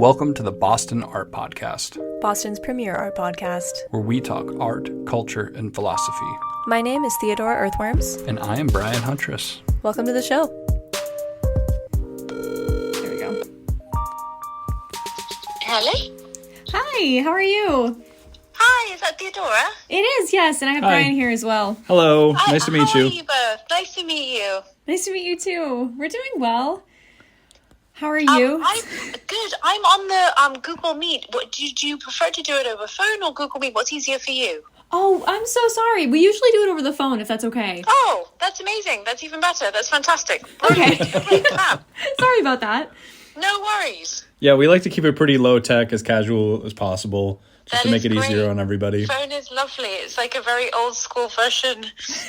Welcome to the Boston Art Podcast, Boston's premier art podcast, where we talk art, culture, and philosophy. My name is Theodore Earthworms. And I am Brian Huntress. Welcome to the show. There we go. Hello? Hi, how are you? Hi, is that Theodora? It is, yes, and I have Brian here as well. Hello, nice to meet How you. are you both? Nice to meet you. Nice to meet you too. We're doing well. How are you? I'm good. I'm on the Google Meet. What, do you prefer to do it over phone or Google Meet? What's easier for you? Oh, I'm so sorry. We usually do it over the phone, if that's okay. Oh, that's amazing. That's even better. That's fantastic. Okay. Great, fab. Sorry about that. No worries. Yeah, we like to keep it pretty low tech, as casual as possible, just That to make is it easier great. on everybody. Phone is lovely. It's like a very old school version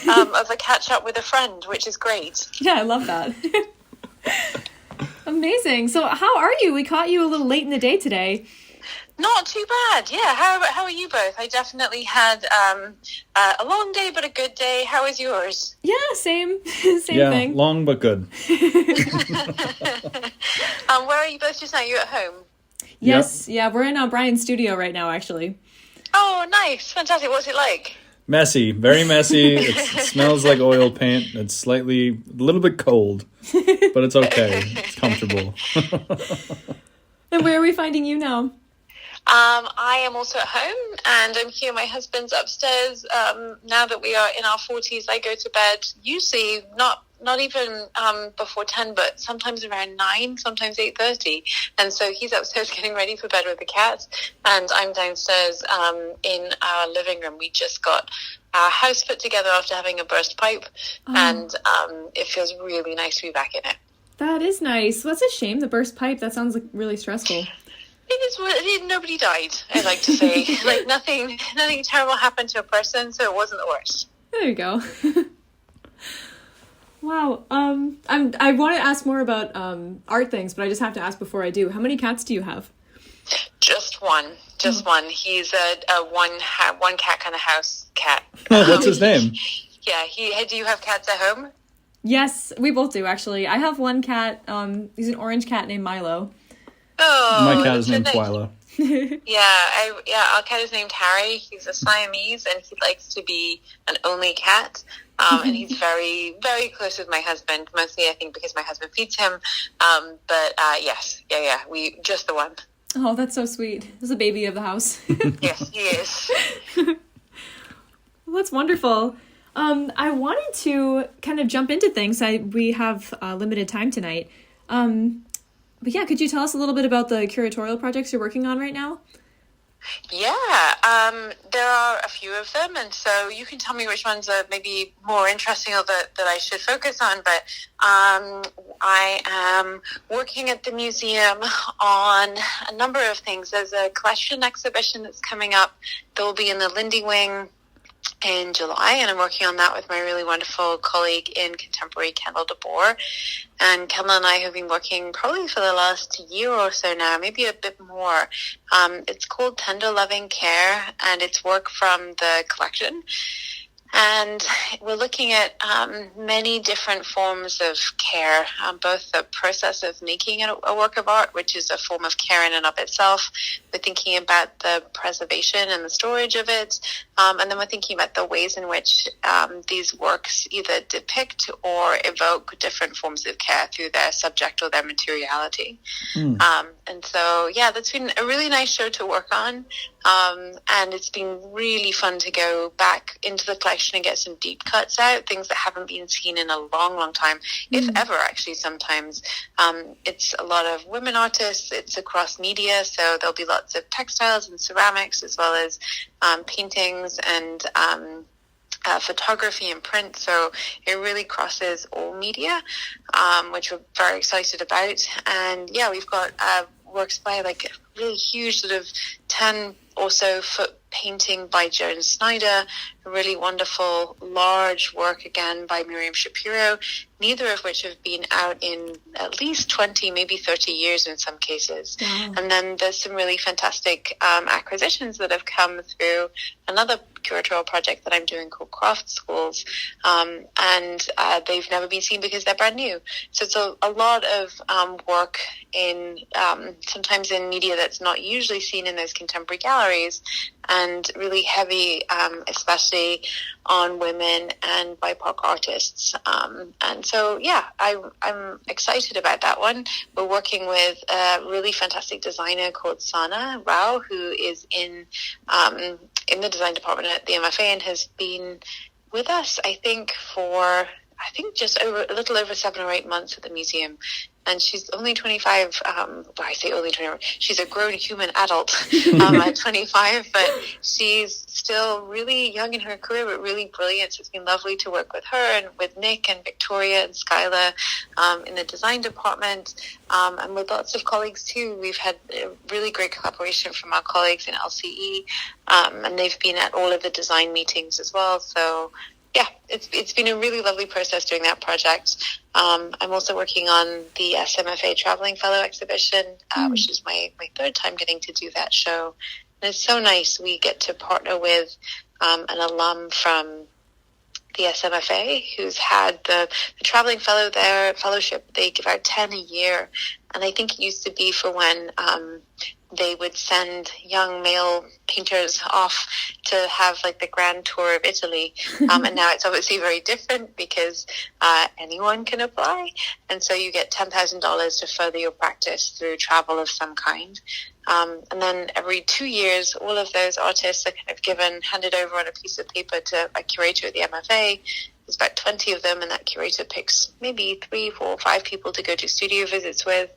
of a catch up with a friend, which is great. Yeah, I love that. Amazing. So how are you? We caught you a little late in the day today. Not too bad. Yeah. How are you both? I definitely had a long day, but a good day. How was yours? Yeah, same Yeah, thing. long but good. Where are you both just now? You at home? Yes, yeah, we're in Brian's studio right now, actually. Oh, nice. Fantastic. What's it like? Messy, very messy. It smells like oil paint. It's a little bit cold, but it's okay. It's comfortable. And where are we finding you now? I am also at home, and I'm here. My husband's upstairs. Now that we are in our 40s, I go to bed usually not even before 10, but sometimes around 9, sometimes 8:30. And so he's upstairs getting ready for bed with the cat, and I'm downstairs in our living room. We just got our house put together after having a burst pipe, and it feels really nice to be back in it. That is nice. That's a shame, the burst pipe. That sounds like really stressful. Nobody died, I like to say. Like nothing terrible happened to a person, so it wasn't the worst. There you go. Wow. I want to ask more about art things, but I just have to ask before I do. How many cats do you have? Just one. One. He's a one cat kind of house cat. What's his nim? Yeah. Do you have cats at home? Yes, we both do, actually. I have one cat. He's an orange cat named Milo. Oh, My cat is named nice. Twyla. Our cat is named Harry. He's a Siamese, and he likes to be an only cat. And he's very, very close with my husband. Mostly, I think, because my husband feeds him. Yes, we just the one. Oh, that's so sweet. He's a baby of the house. Yes, he is. Well, that's wonderful. I wanted to kind of jump into things. We have limited time tonight. But yeah, could you tell us a little bit about the curatorial projects you're working on right now? Yeah, there are a few of them, and so you can tell me which ones are maybe more interesting or that I should focus on, but I am working at the museum on a number of things. There's a collection exhibition that's coming up that will be in the Lindy Wing in July, and I'm working on that with my really wonderful colleague in contemporary, Kendall DeBoer. And Kendall and I have been working probably for the last year or so now, maybe a bit more. It's called Tender Loving Care, and it's work from the collection. And we're looking at many different forms of care, both the process of making a work of art, which is a form of care in and of itself. We're thinking about the preservation and the storage of it. And then we're thinking about the ways in which these works either depict or evoke different forms of care through their subject or their materiality. And so, yeah, that's been a really nice show to work on. And it's been really fun to go back into the collection and get some deep cuts out, things that haven't been seen in a long, long time, if ever, actually, sometimes. It's a lot of women artists, it's across media, so there'll be lots of textiles and ceramics, as well as paintings and photography and print, so it really crosses all media, which we're very excited about. And yeah, we've got works by like a really huge sort of 10 or so foot painting by Joan Snyder, a really wonderful large work again by Miriam Shapiro, neither of which have been out in at least 20, maybe 30 years in some cases. Wow. And then there's some really fantastic acquisitions that have come through another curatorial project that I'm doing called Craft Schools, and they've never been seen because they're brand new. So it's a lot of work in sometimes in media that's not usually seen in those contemporary galleries, and really heavy, especially on women and BIPOC artists. And so, yeah, I'm excited about that one. We're working with a really fantastic designer called Sana Rao, who is in the design department at the MFA and has been with us, I think just a little over 7 or 8 months at the museum. And she's only 25. I say only 25. She's a grown human adult at 25, but she's still really young in her career, but really brilliant. So it's been lovely to work with her and with Nick and Victoria and Skylar in the design department, and with lots of colleagues too. We've had a really great collaboration from our colleagues in LCE, and they've been at all of the design meetings as well. So yeah, it's been a really lovely process doing that project. I'm also working on the SMFA Traveling Fellow exhibition, which is my third time getting to do that show. And it's so nice. We get to partner with an alum from the SMFA who's had the Traveling Fellow there, fellowship. They give out 10 a year. And I think it used to be for when they would send young male painters off to have like the grand tour of Italy. And now it's obviously very different because anyone can apply. And so you get $10,000 to further your practice through travel of some kind. And then every 2 years, all of those artists are kind of handed over on a piece of paper to a curator at the MFA. There's about 20 of them, and that curator picks maybe 3, 4, 5 people to go to studio visits with,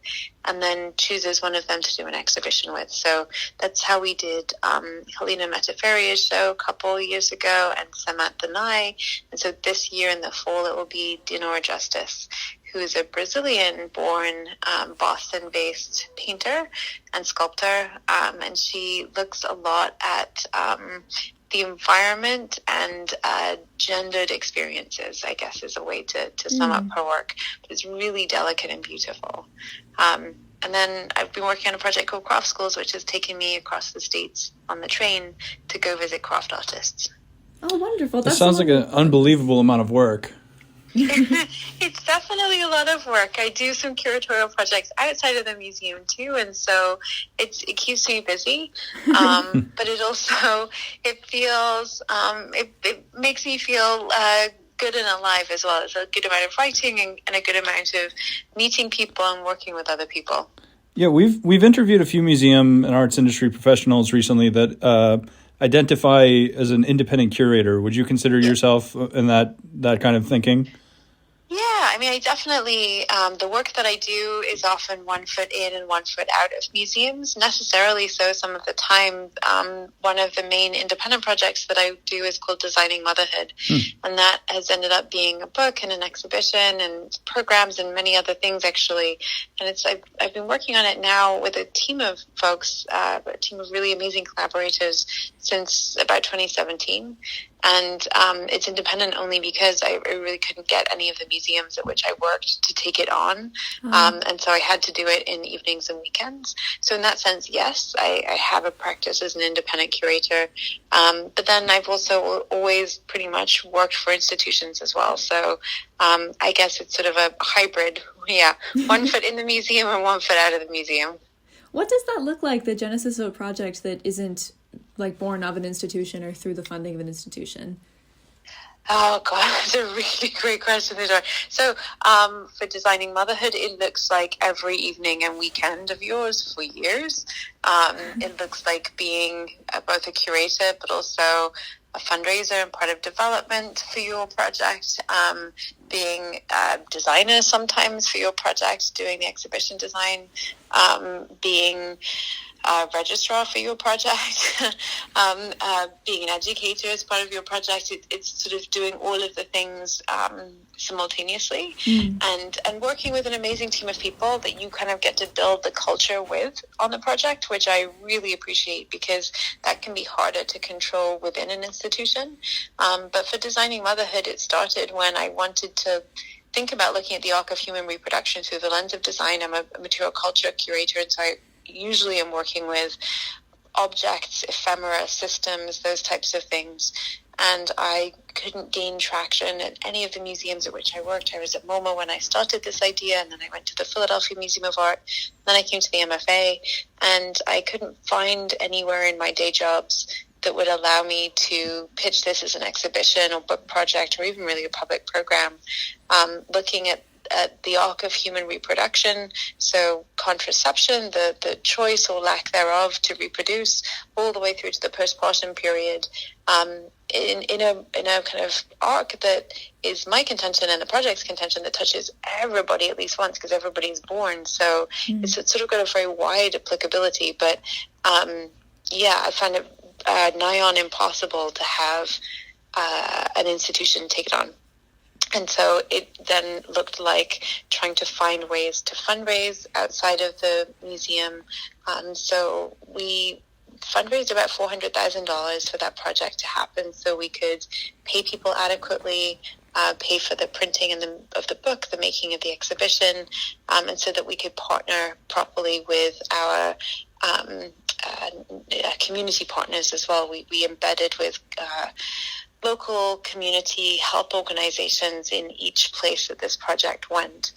and then chooses one of them to do an exhibition with. So that's how we did Helena Metaferia's show a couple years ago, and Samat Danai. And so this year in the fall, it will be Dinora Justice, who is a Brazilian-born, Boston-based painter and sculptor, and she looks a lot at the environment and gendered experiences, I guess, is a way to sum up her work. It's really delicate and beautiful. And then I've been working on a project called Craft Schools, which has taken me across the States on the train to go visit craft artists. Oh, wonderful. That sounds like an unbelievable amount of work. It's definitely a lot of work. I do some curatorial projects outside of the museum too, and so it keeps me busy. But it also feels it makes me feel good and alive as well. It's a good amount of writing and a good amount of meeting people and working with other people. Yeah, we've interviewed a few museum and arts industry professionals recently that identify as an independent curator. Would you consider yourself in that kind of thinking? Yeah, I mean, I definitely, the work that I do is often 1 foot in and 1 foot out of museums, necessarily so some of the time. One of the main independent projects that I do is called Designing Motherhood, and that has ended up being a book and an exhibition and programs and many other things, actually. And I've been working on it now with a team of folks, a team of really amazing collaborators since about 2017. And it's independent only because I really couldn't get any of the museums at which I worked to take it on. And so I had to do it in evenings and weekends. So in that sense, yes, I have a practice as an independent curator. But then I've also always pretty much worked for institutions as well. So I guess it's sort of a hybrid. Yeah, 1 foot in the museum and 1 foot out of the museum. What does that look like, the genesis of a project that isn't like born of an institution or through the funding of an institution? Oh, God, that's a really great question. So for Designing Motherhood, it looks like every evening and weekend of yours for years. It looks like being both a curator, but also a fundraiser and part of development for your project, being a designer sometimes for your project, doing the exhibition design, being registrar for your project, being an educator as part of your project. It's sort of doing all of the things simultaneously, and working with an amazing team of people that you kind of get to build the culture with on the project, which I really appreciate because that can be harder to control within an institution. But for Designing Motherhood, it started when I wanted to think about looking at the arc of human reproduction through the lens of design, I'm a material culture curator, and so I usually am working with objects, ephemera, systems, those types of things. And I couldn't gain traction at any of the museums at which I worked. I was at MoMA when I started this idea, and then I went to the Philadelphia Museum of Art. Then I came to the MFA, and I couldn't find anywhere in my day jobs that would allow me to pitch this as an exhibition or book project or even really a public program, looking at the arc of human reproduction, so contraception, the choice or lack thereof to reproduce, all the way through to the postpartum period, in a kind of arc that is my contention and the project's contention that touches everybody at least once, because everybody is born. So it's sort of got a very wide applicability. But I find it nigh on impossible to have an institution take it on. And so it then looked like trying to find ways to fundraise outside of the museum. So we fundraised about $400,000 for that project to happen, so we could pay people adequately, pay for the printing of the book, the making of the exhibition, and so that we could partner properly with our community partners as well. We embedded with local community health organizations in each place that this project went.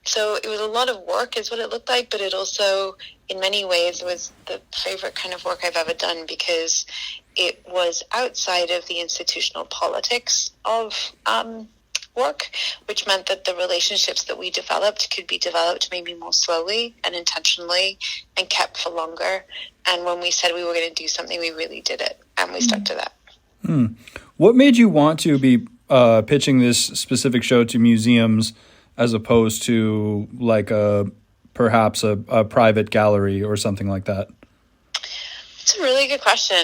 So it was a lot of work is what it looked like, but it also, in many ways, was the favorite kind of work I've ever done, because it was outside of the institutional politics of work, which meant that the relationships that we developed could be developed maybe more slowly and intentionally and kept for longer. And when we said we were going to do something, we really did it, and we stuck to that. What made you want to be pitching this specific show to museums as opposed to like perhaps a private gallery or something like that? It's a really good question.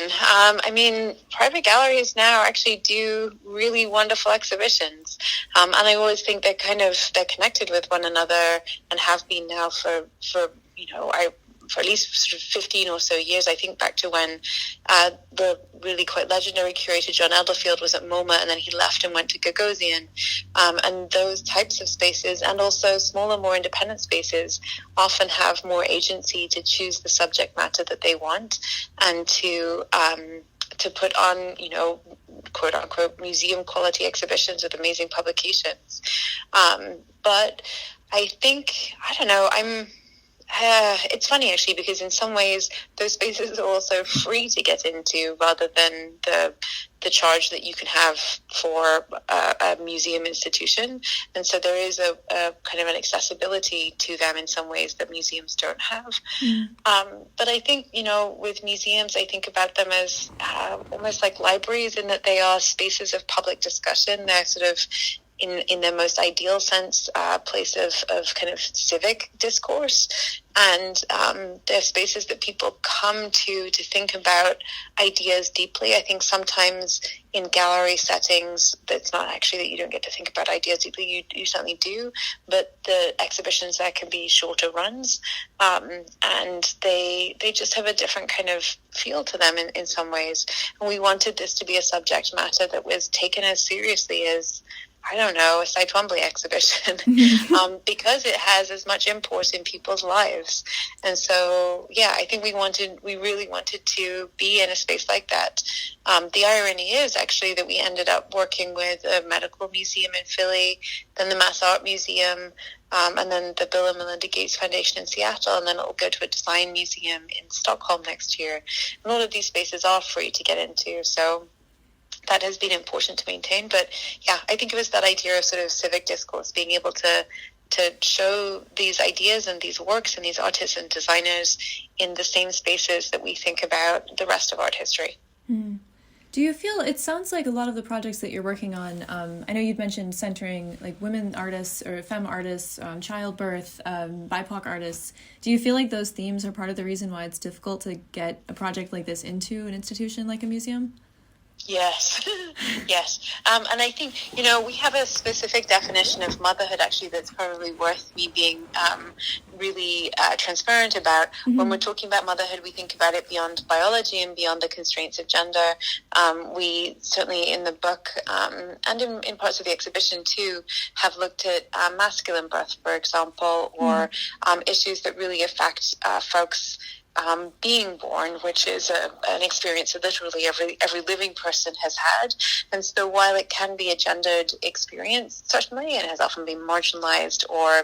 Private galleries now actually do really wonderful exhibitions. And I always think they're connected with one another and have been now for at least sort of 15 or so years. I think back to when the really quite legendary curator John Elderfield was at MoMA, and then he left and went to Gagosian. And those types of spaces, and also smaller, more independent spaces, often have more agency to choose the subject matter that they want and to put on, quote unquote, museum quality exhibitions with amazing publications. But I think, it's funny actually, because in some ways those spaces are also free to get into, rather than the charge that you can have for a museum institution. And so there is a kind of an accessibility to them in some ways that museums don't have. But I think, with museums, I think about them as almost like libraries, in that they are spaces of public discussion. They're sort of, in their most ideal sense, place of kind of civic discourse. And they're spaces that people come to think about ideas deeply. I think sometimes in gallery settings, that's not actually that you don't get to think about ideas deeply. You certainly do. But the exhibitions there can be shorter runs. And they just have a different kind of feel to them in some ways. And we wanted this to be a subject matter that was taken as seriously as, a Cy Twombly exhibition, because it has as much import in people's lives. And so, I think we really wanted to be in a space like that. The irony is actually that we ended up working with a medical museum in Philly, then the Mass Art Museum, and then the Bill and Melinda Gates Foundation in Seattle, and then it will go to a design museum in Stockholm next year. And all of these spaces are free to get into, so that has been important to maintain. But I think it was that idea of sort of civic discourse, being able to show these ideas and these works and these artists and designers in the same spaces that we think about the rest of art history. Do you feel, it sounds like a lot of the projects that you're working on, I know you'd mentioned centering like women artists or femme artists, childbirth, BIPOC artists. Do you feel like those themes are part of the reason why it's difficult to get a project like this into an institution like a museum? Yes, yes. And I think, we have a specific definition of motherhood, actually, that's probably worth me being really transparent about. When we're talking about motherhood, we think about it beyond biology and beyond the constraints of gender. We certainly in the book and in parts of the exhibition too have looked at masculine birth, for example, or issues that really affect folks being born, which is an experience that literally every living person has had. And so while it can be a gendered experience, certainly, it has often been marginalized or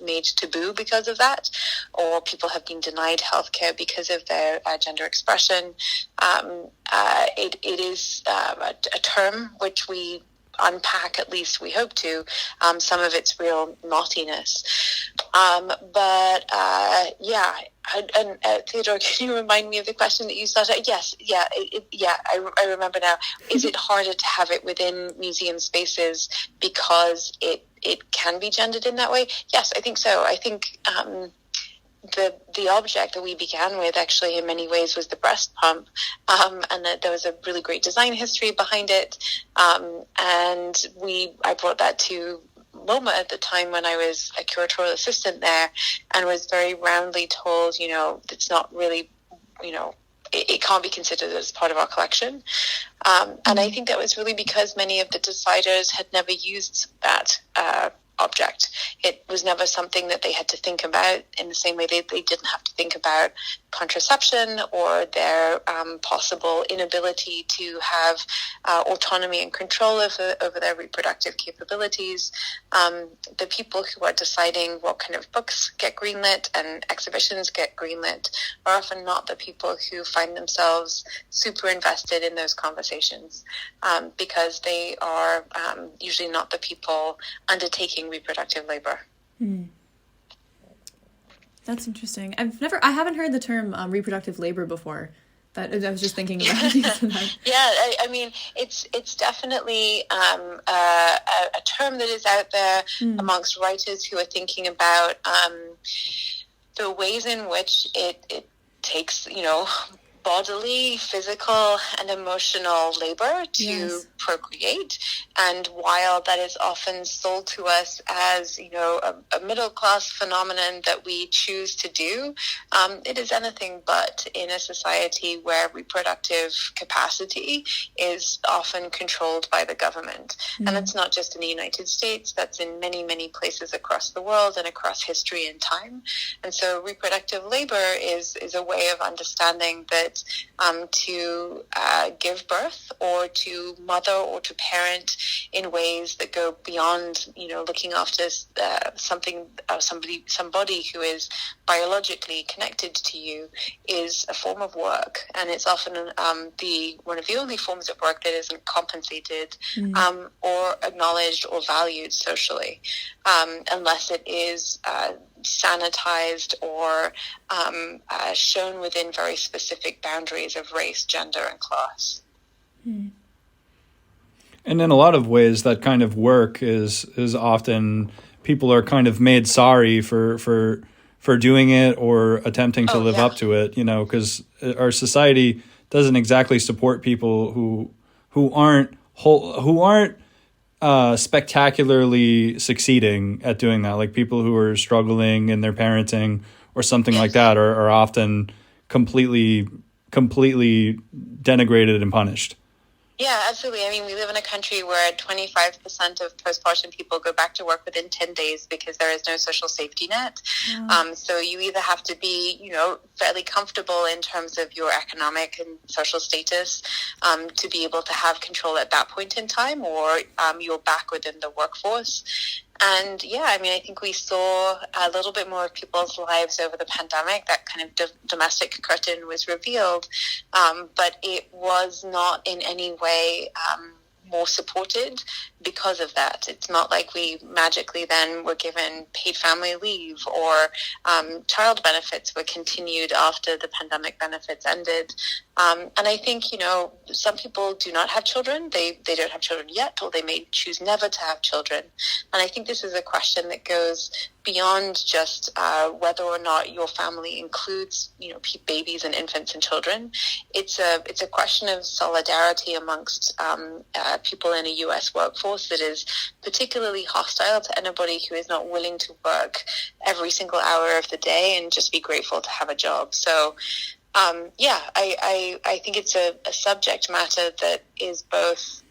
made taboo because of that, or people have been denied healthcare because of their gender expression. It is a term which we unpack, at least we hope to, some of its real naughtiness. Theodore, can you remind me of the question that you started? Yes, I remember now. Is it harder to have it within museum spaces because it can be gendered in that way? Yes, I think so. I think the object that we began with actually in many ways was the breast pump, and that there was a really great design history behind it, and I brought that to MoMA at the time when I was a curatorial assistant there, and was very roundly told, it's not really, it can't be considered as part of our collection. And I think that was really because many of the deciders had never used that object. It was never something that they had to think about in the same way they didn't have to think about contraception or their possible inability to have autonomy and control over their reproductive capabilities. The people who are deciding what kind of books get greenlit and exhibitions get greenlit are often not the people who find themselves super invested in those conversations, because they are usually not the people undertaking reproductive labor. That's interesting. I haven't heard the term reproductive labor before. That I was just thinking about that. Yeah, I mean, it's definitely a term that is out there amongst writers who are thinking about the ways in which it takes, bodily, physical, and emotional labor to procreate. And while that is often sold to us as, a middle-class phenomenon that we choose to do, it is anything but in a society where reproductive capacity is often controlled by the government. And it's not just in the United States, that's in many, many places across the world and across history and time. And so reproductive labor is a way of understanding that to give birth or to mother or to parent in ways that go beyond, looking after somebody who is biologically connected to you is a form of work, and it's often one of the only forms of work that isn't compensated or acknowledged or valued socially, unless it is sanitized or shown within very specific boundaries of race, gender, and class. And in a lot of ways, that kind of work is often people are kind of made sorry for doing it or attempting to live up to it, because our society doesn't exactly support people who aren't spectacularly succeeding at doing that. Like people who are struggling in their parenting or something like that are often completely denigrated and punished. Yeah, absolutely. I mean, we live in a country where 25% of postpartum people go back to work within 10 days because there is no social safety net. So you either have to be, fairly comfortable in terms of your economic and social status to be able to have control at that point in time, or you're back within the workforce. And I think we saw a little bit more of people's lives over the pandemic. That kind of domestic curtain was revealed, but it was not in any way more supported because of that. It's not like we magically then were given paid family leave or child benefits were continued after the pandemic benefits ended. And I think, some people do not have children. They don't have children yet, or they may choose never to have children. And I think this is a question that goes beyond just whether or not your family includes, babies and infants and children. It's a question of solidarity amongst people in a U.S. workforce that is particularly hostile to anybody who is not willing to work every single hour of the day and just be grateful to have a job. So, I think it's a subject matter that is both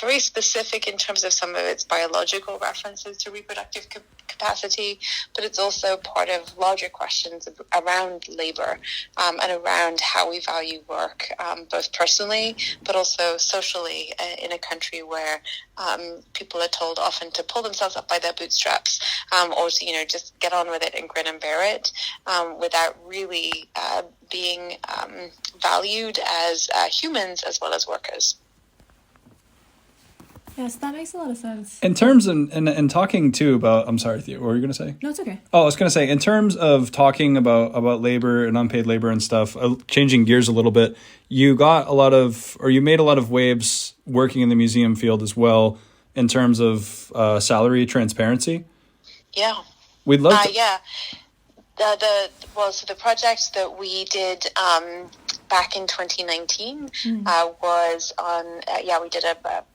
very specific in terms of some of its biological references to reproductive capacity, but it's also part of larger questions around labor and around how we value work, both personally but also socially in a country where people are told often to pull themselves up by their bootstraps or to, just get on with it and grin and bear it without really being valued as humans as well as workers. Yes, that makes a lot of sense. In terms of, and talking too about, I'm sorry, Theo, what were you going to say? No, it's okay. Oh, I was going to say, in terms of talking about labor and unpaid labor and stuff, changing gears a little bit, you made a lot of waves working in the museum field as well in terms of salary transparency. Yeah. We'd love to. Yeah. So the project that we did back in 2019 was on.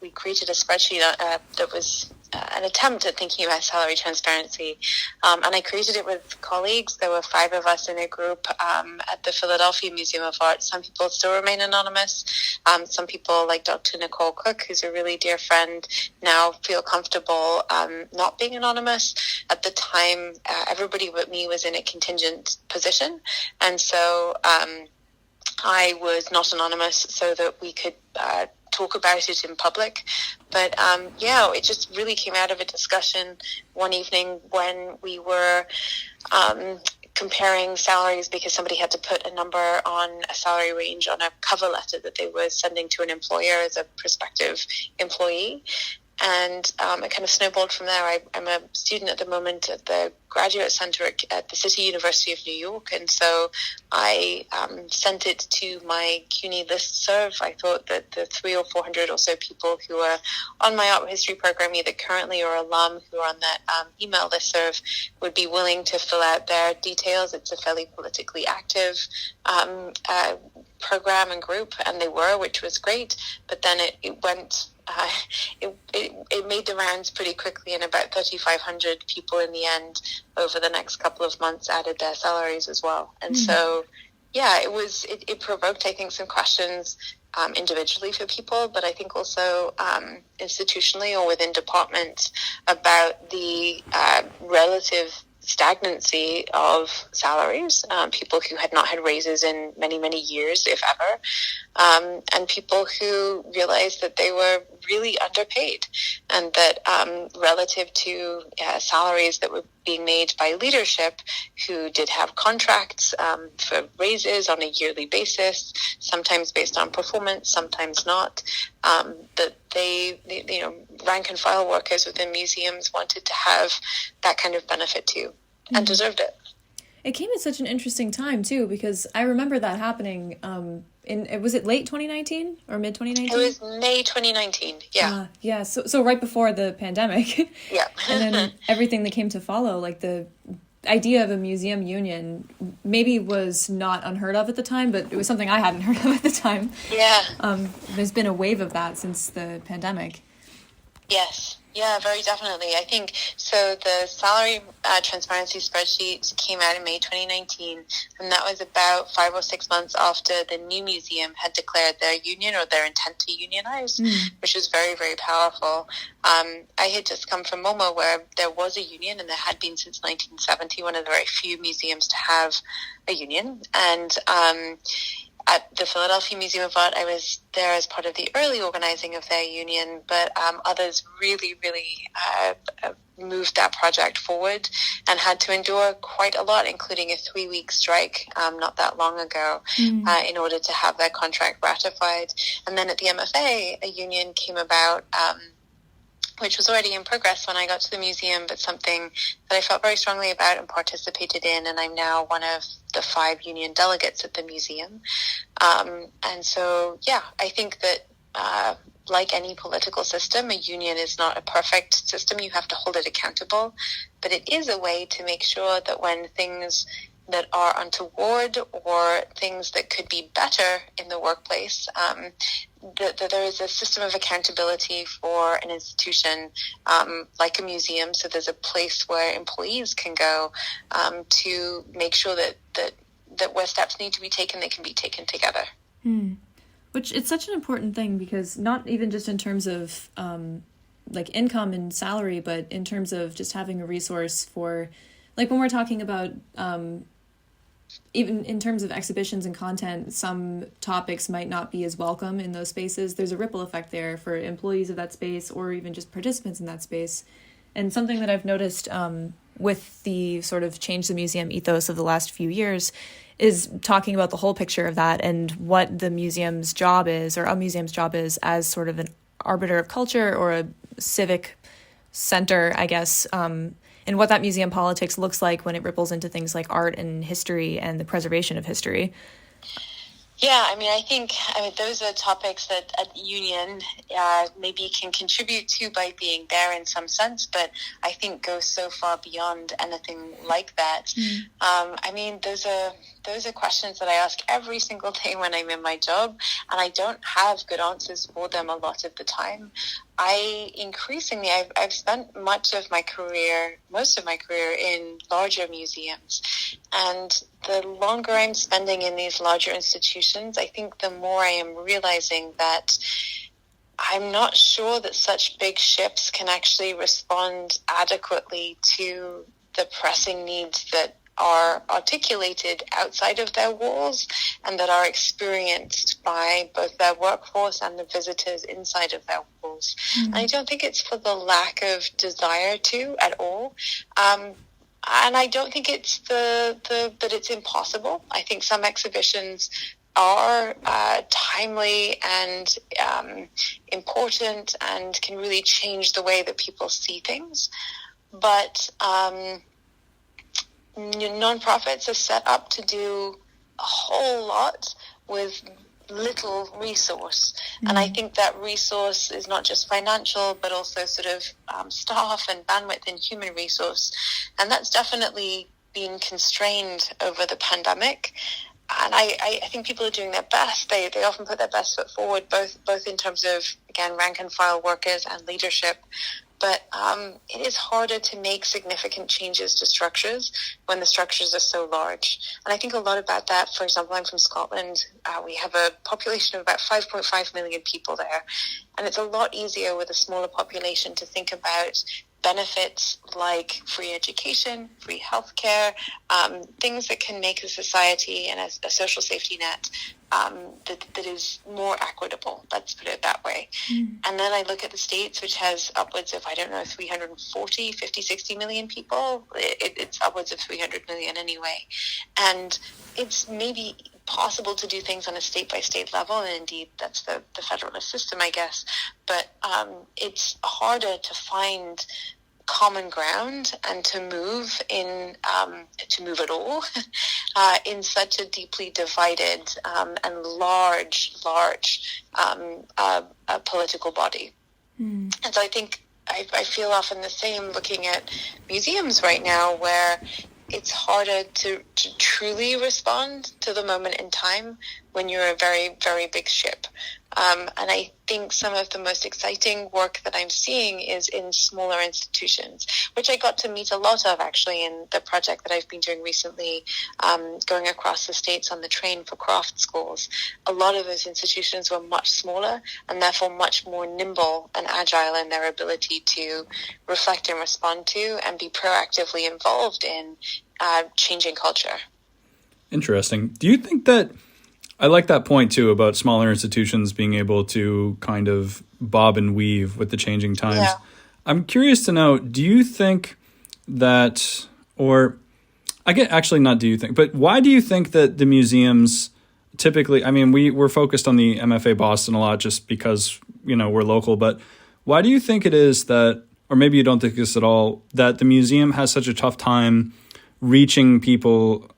We created a spreadsheet that was an attempt at thinking about salary transparency, and I created it with colleagues. There were 5 of us in a group at the Philadelphia Museum of Art. Some people still remain anonymous. Some people, like Dr. Nicole Cook, who's a really dear friend, now feel comfortable not being anonymous. At the time, everybody but me was in a contingent position, and so I was not anonymous so that we could talk about it in public. But it just really came out of a discussion one evening when we were comparing salaries because somebody had to put a number on a salary range on a cover letter that they were sending to an employer as a prospective employee. And it kind of snowballed from there. I'm a student at the moment at the Graduate Center at the City University of New York, and so I sent it to my CUNY listserv. I thought that the 300 or 400 or so people who are on my art history program, either currently or alum, who are on that email listserv, would be willing to fill out their details. It's a fairly politically active program and group, and they were, which was great. But then it went. It made the rounds pretty quickly, and about 3,500 people in the end over the next couple of months added their salaries as well. And so, it provoked, I think, some questions individually for people, but I think also institutionally or within departments about the relative stagnancy of salaries, people who had not had raises in many, many years, if ever, and people who realized that they were really underpaid and that relative to salaries that were being made by leadership who did have contracts for raises on a yearly basis, sometimes based on performance, sometimes not, that they rank and file workers within museums wanted to have that kind of benefit too and deserved it. It came at such an interesting time too, because I remember that happening was it late 2019 or mid 2019? It was May 2019. Yeah. So right before the pandemic. Yeah. And then everything that came to follow, like the idea of a museum union maybe was not unheard of at the time, but it was something I hadn't heard of at the time. Yeah. There's been a wave of that since the pandemic. Yes. Yeah, very definitely. I think so. The salary transparency spreadsheet came out in May 2019, and that was about 5 or 6 months after the new museum had declared their union or their intent to unionize, which was very, very powerful. I had just come from MoMA where there was a union, and there had been since 1970, one of the very few museums to have a union. And at the Philadelphia Museum of Art, I was there as part of the early organizing of their union, but others really, really moved that project forward and had to endure quite a lot, including a 3-week strike not that long ago in order to have their contract ratified. And then at the MFA, a union came about which was already in progress when I got to the museum, but something that I felt very strongly about and participated in, and I'm now one of the 5 union delegates at the museum. And so, I think that like any political system, a union is not a perfect system. You have to hold it accountable. But it is a way to make sure that when things that are untoward or things that could be better in the workplace, that there is a system of accountability for an institution like a museum. So there's a place where employees can go to make sure that where steps need to be taken, they can be taken together. Which it's such an important thing, because not even just in terms of like income and salary, but in terms of just having a resource for, like when we're talking about even in terms of exhibitions and content, some topics might not be as welcome in those spaces. There's a ripple effect there for employees of that space or even just participants in that space. And something that I've noticed with the sort of change the museum ethos of the last few years is talking about the whole picture of that and what the museum's job is, or a museum's job is, as sort of an arbiter of culture or a civic center, I guess, and what that museum politics looks like when it ripples into things like art and history and the preservation of history. Yeah, I think those are topics that a union maybe can contribute to by being there in some sense, but I think go so far beyond anything like that. Those are questions that I ask every single day when I'm in my job, and I don't have good answers for them a lot of the time. I've spent most of my career in larger museums, and the longer I'm spending in these larger institutions, I think the more I am realizing that I'm not sure that such big ships can actually respond adequately to the pressing needs that are articulated outside of their walls and that are experienced by both their workforce and the visitors inside of their walls. And I don't think it's for the lack of desire to at all. And I don't think it's that it's impossible. I think some exhibitions are timely and important and can really change the way that people see things. But nonprofits are set up to do a whole lot with little resource. And I think that resource is not just financial, but also sort of staff and bandwidth and human resource. And that's definitely been constrained over the pandemic. And I think people are doing their best. They often put their best foot forward, both in terms of, again, rank and file workers and leadership. But it is harder to make significant changes to structures when the structures are so large. And I think a lot about that. For example, I'm from Scotland. We have a population of about 5.5 million people there. And it's a lot easier with a smaller population to think about benefits like free education, free healthcare, things that can make a society and a social safety net that is more equitable, let's put it that way. And then I look at the States, which has upwards of, 340, 50, 60 million people. It's upwards of 300 million anyway. And it's maybe possible to do things on a state-by-state level, and indeed that's the federalist system, I guess. But it's harder to find common ground and to move at all in such a deeply divided and large political body. And so I think I feel often the same looking at museums right now, where it's harder to truly respond to the moment in time when you're a very, very big ship. And I think some of the most exciting work that I'm seeing is in smaller institutions, which I got to meet a lot of actually in the project that I've been doing recently, going across the States on the train for craft schools. A lot of those institutions were much smaller and therefore much more nimble and agile in their ability to reflect and respond to and be proactively involved in changing culture. Interesting. Do you think that, I like that point too about smaller institutions being able to kind of bob and weave with the changing times. Yeah. I'm curious to know, do you think that, or I get actually not do you think, but why do you think that the museums typically, we're focused on the MFA Boston a lot just because, we're local, but why do you think it is that, or maybe you don't think this at all, that the museum has such a tough time reaching people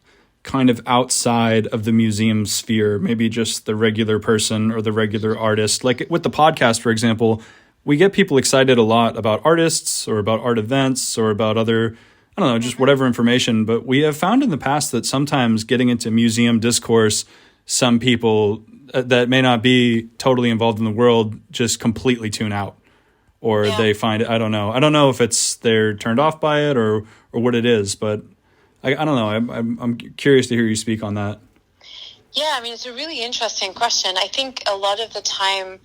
kind of outside of the museum sphere, maybe just the regular person or the regular artist. Like with the podcast, for example, we get people excited a lot about artists or about art events or about other, I don't know, just whatever information. But we have found in the past that sometimes getting into museum discourse, some people that may not be totally involved in the world just completely tune out, or they find it, I don't know if it's they're turned off by it or what it is, but I don't know. I'm curious to hear you speak on that. Yeah, I mean, it's a really interesting question. I think a lot of the time,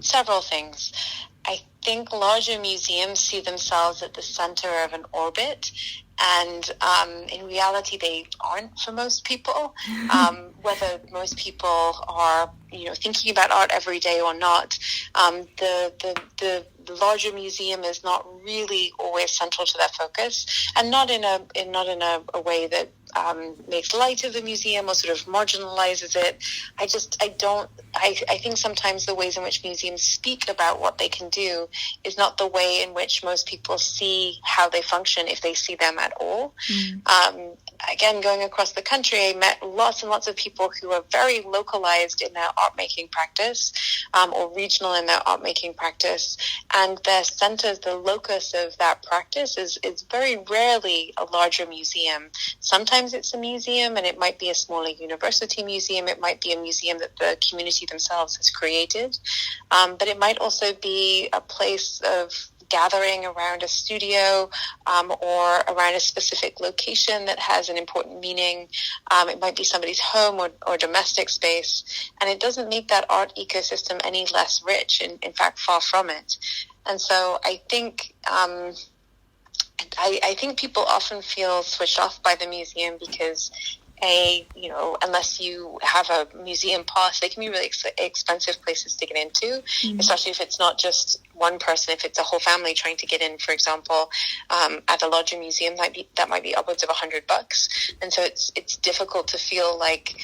several things. I think larger museums see themselves at the center of an orbit, and in reality, they aren't for most people. Whether most people are, thinking about art every day or not, the larger museum is not really always central to their focus, and not in a way that makes light of the museum or sort of marginalizes it. I think sometimes the ways in which museums speak about what they can do is not the way in which most people see how they function, if they see them at all. Again, going across the country, I met lots and lots of people who are very localized in their art making practice, or regional in their art making practice, and their centers, the locus of that practice is very rarely a larger museum. Sometimes it's a museum, and it might be a smaller university museum. It might be a museum that the community themselves has created, but it might also be a place of gathering around a studio, or around a specific location that has an important meaning. It might be somebody's home or domestic space, and it doesn't make that art ecosystem any less rich. In fact, far from it. And so I think I think people often feel switched off by the museum because, unless you have a museum pass, they can be really expensive places to get into, especially if it's not just one person. If it's a whole family trying to get in, for example, at a larger museum, that might be upwards of $100. And so it's difficult to feel like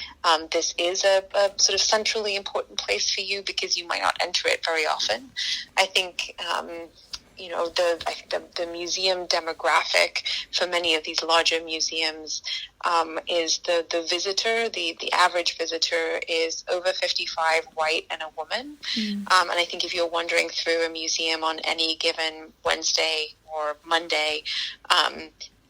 this is a sort of centrally important place for you, because you might not enter it very often. I think the museum demographic for many of these larger museums is the visitor. The average visitor is over 55, white, and a woman. And I think if you're wandering through a museum on any given Wednesday or Monday,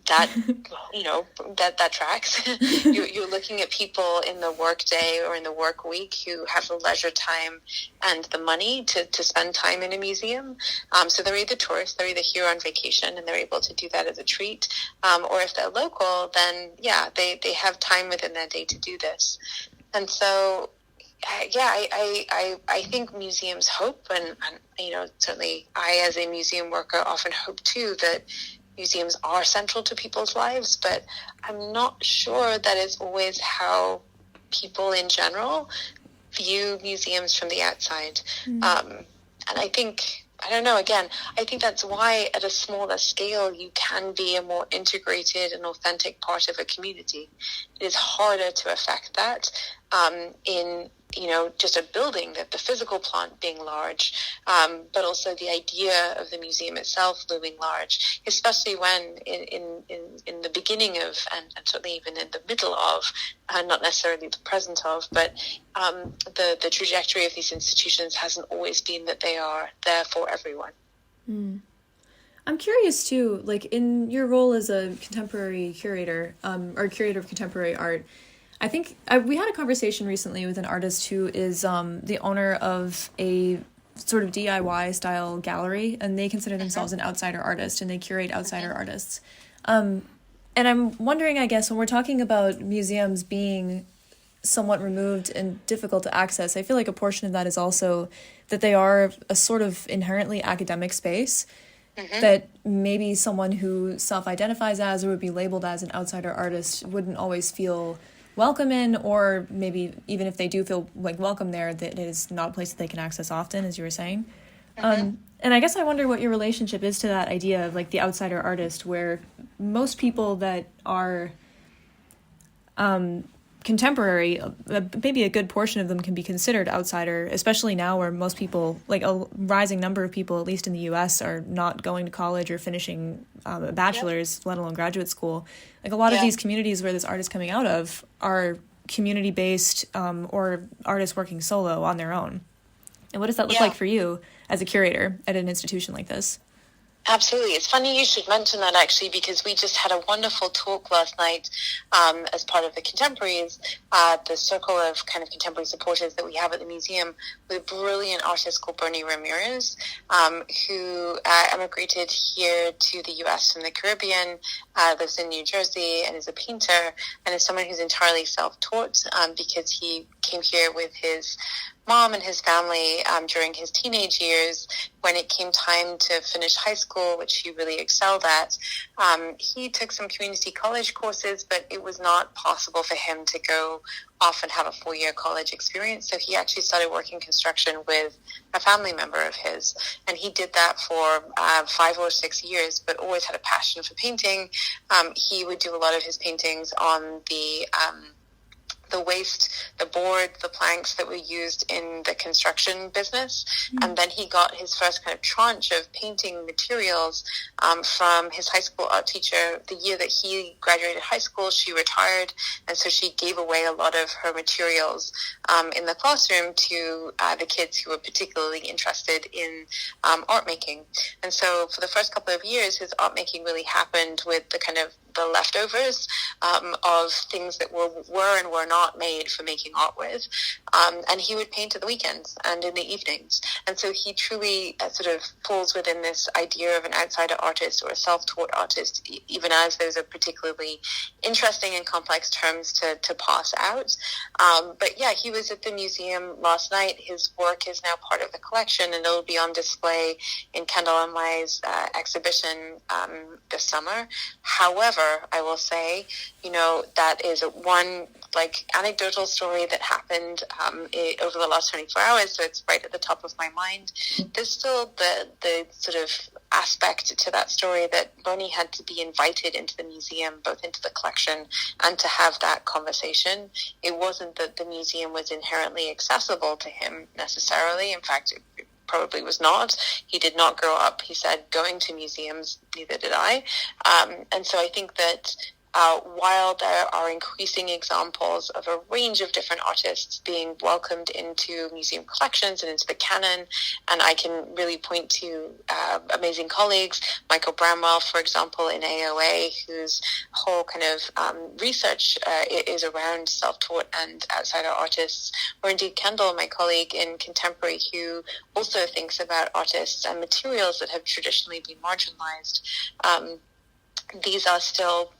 that tracks. You're looking at people in the work day or in the work week who have the leisure time and the money to spend time in a museum. So they're either tourists, they're either here on vacation and they're able to do that as a treat, or if they're local, then they have time within their day to do this. And so I think museums hope, and certainly I, as a museum worker, often hope too, that museums are central to people's lives, but I'm not sure that is always how people in general view museums from the outside. And I think, I think that's why at a smaller scale you can be a more integrated and authentic part of a community. It is harder to affect that in just a building, that the physical plant being large, but also the idea of the museum itself looming large, especially when in the beginning of, and certainly even in the middle of, not necessarily the present of, but the trajectory of these institutions hasn't always been that they are there for everyone. I'm curious too, like in your role as a contemporary curator, or curator of contemporary art, I think we had a conversation recently with an artist who is the owner of a sort of DIY style gallery, and they consider themselves an outsider artist, and they curate outsider artists. And I'm wondering, I guess, when we're talking about museums being somewhat removed and difficult to access, I feel like a portion of that is also that they are a sort of inherently academic space, that maybe someone who self-identifies as or would be labeled as an outsider artist wouldn't always feel welcome in, or maybe even if they do feel like welcome there, that it is not a place that they can access often, as you were saying. And I guess I wonder what your relationship is to that idea of like the outsider artist, where most people that are contemporary, maybe a good portion of them can be considered outsider, especially now where most people, like a rising number of people, at least in the U.S., are not going to college or finishing a bachelor's, let alone graduate school. Like a lot of these communities where this art is coming out of are community-based or artists working solo on their own. And what does that look like for you as a curator at an institution like this? Absolutely. It's funny you should mention that, actually, because we just had a wonderful talk last night as part of the Contemporaries, the circle of kind of contemporary supporters that we have at the museum, with a brilliant artist called Bernie Ramirez, who emigrated here to the U.S. from the Caribbean, lives in New Jersey, and is a painter, and is someone who's entirely self-taught because he came here with his mom and his family during his teenage years. When it came time to finish high school, which he really excelled at, he took some community college courses, but it was not possible for him to go off and have a 4-year college experience. So he actually started working construction with a family member of his. And he did that for 5 or 6 years, but always had a passion for painting. He would do a lot of his paintings on the waste, the board, the planks that were used in the construction business. And then he got his first kind of tranche of painting materials from his high school art teacher. The year that he graduated high school, she retired, and so she gave away a lot of her materials in the classroom to the kids who were particularly interested in art making. And so for the first couple of years, his art making really happened with the kind of the leftovers of things that were and were not made for making art with. And he would paint at the weekends and in the evenings. And so he truly sort of falls within this idea of an outsider artist or a self-taught artist, even as those are particularly interesting and complex terms to pass out. But yeah, he was at the museum last night. His work is now part of the collection, and it'll be on display in Kendall and Mai's exhibition this summer. However, I will say, that is one anecdotal story that happened over the last 24 hours, so it's right at the top of my mind. There's still the sort of aspect to that story that Bernie had to be invited into the museum, both into the collection and to have that conversation. It wasn't that the museum was inherently accessible to him necessarily. In fact, it probably was not. He did not grow up, he said, going to museums. Neither did I. And so I think that while there are increasing examples of a range of different artists being welcomed into museum collections and into the canon, and I can really point to amazing colleagues, Michael Bramwell, for example, in AOA, whose whole kind of research is around self-taught and outsider artists, or indeed Kendall, my colleague in contemporary, who also thinks about artists and materials that have traditionally been marginalized. These are still,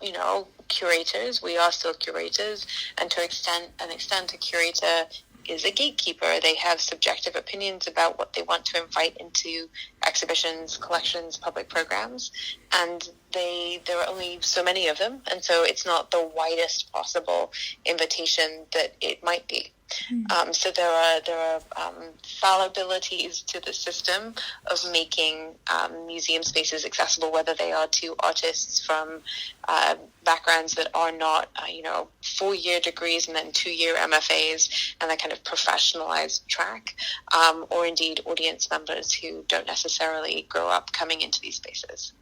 curators. We are still curators, and to an extent, a curator is a gatekeeper. They have subjective opinions about what they want to invite into exhibitions, collections, public programs, and there are only so many of them, and so it's not the widest possible invitation that it might be. So there are fallibilities to the system of making museum spaces accessible, whether they are to artists from backgrounds that are not, 4-year degrees and then 2-year MFAs and that kind of professionalized track, or indeed audience members who don't necessarily grow up coming into these spaces.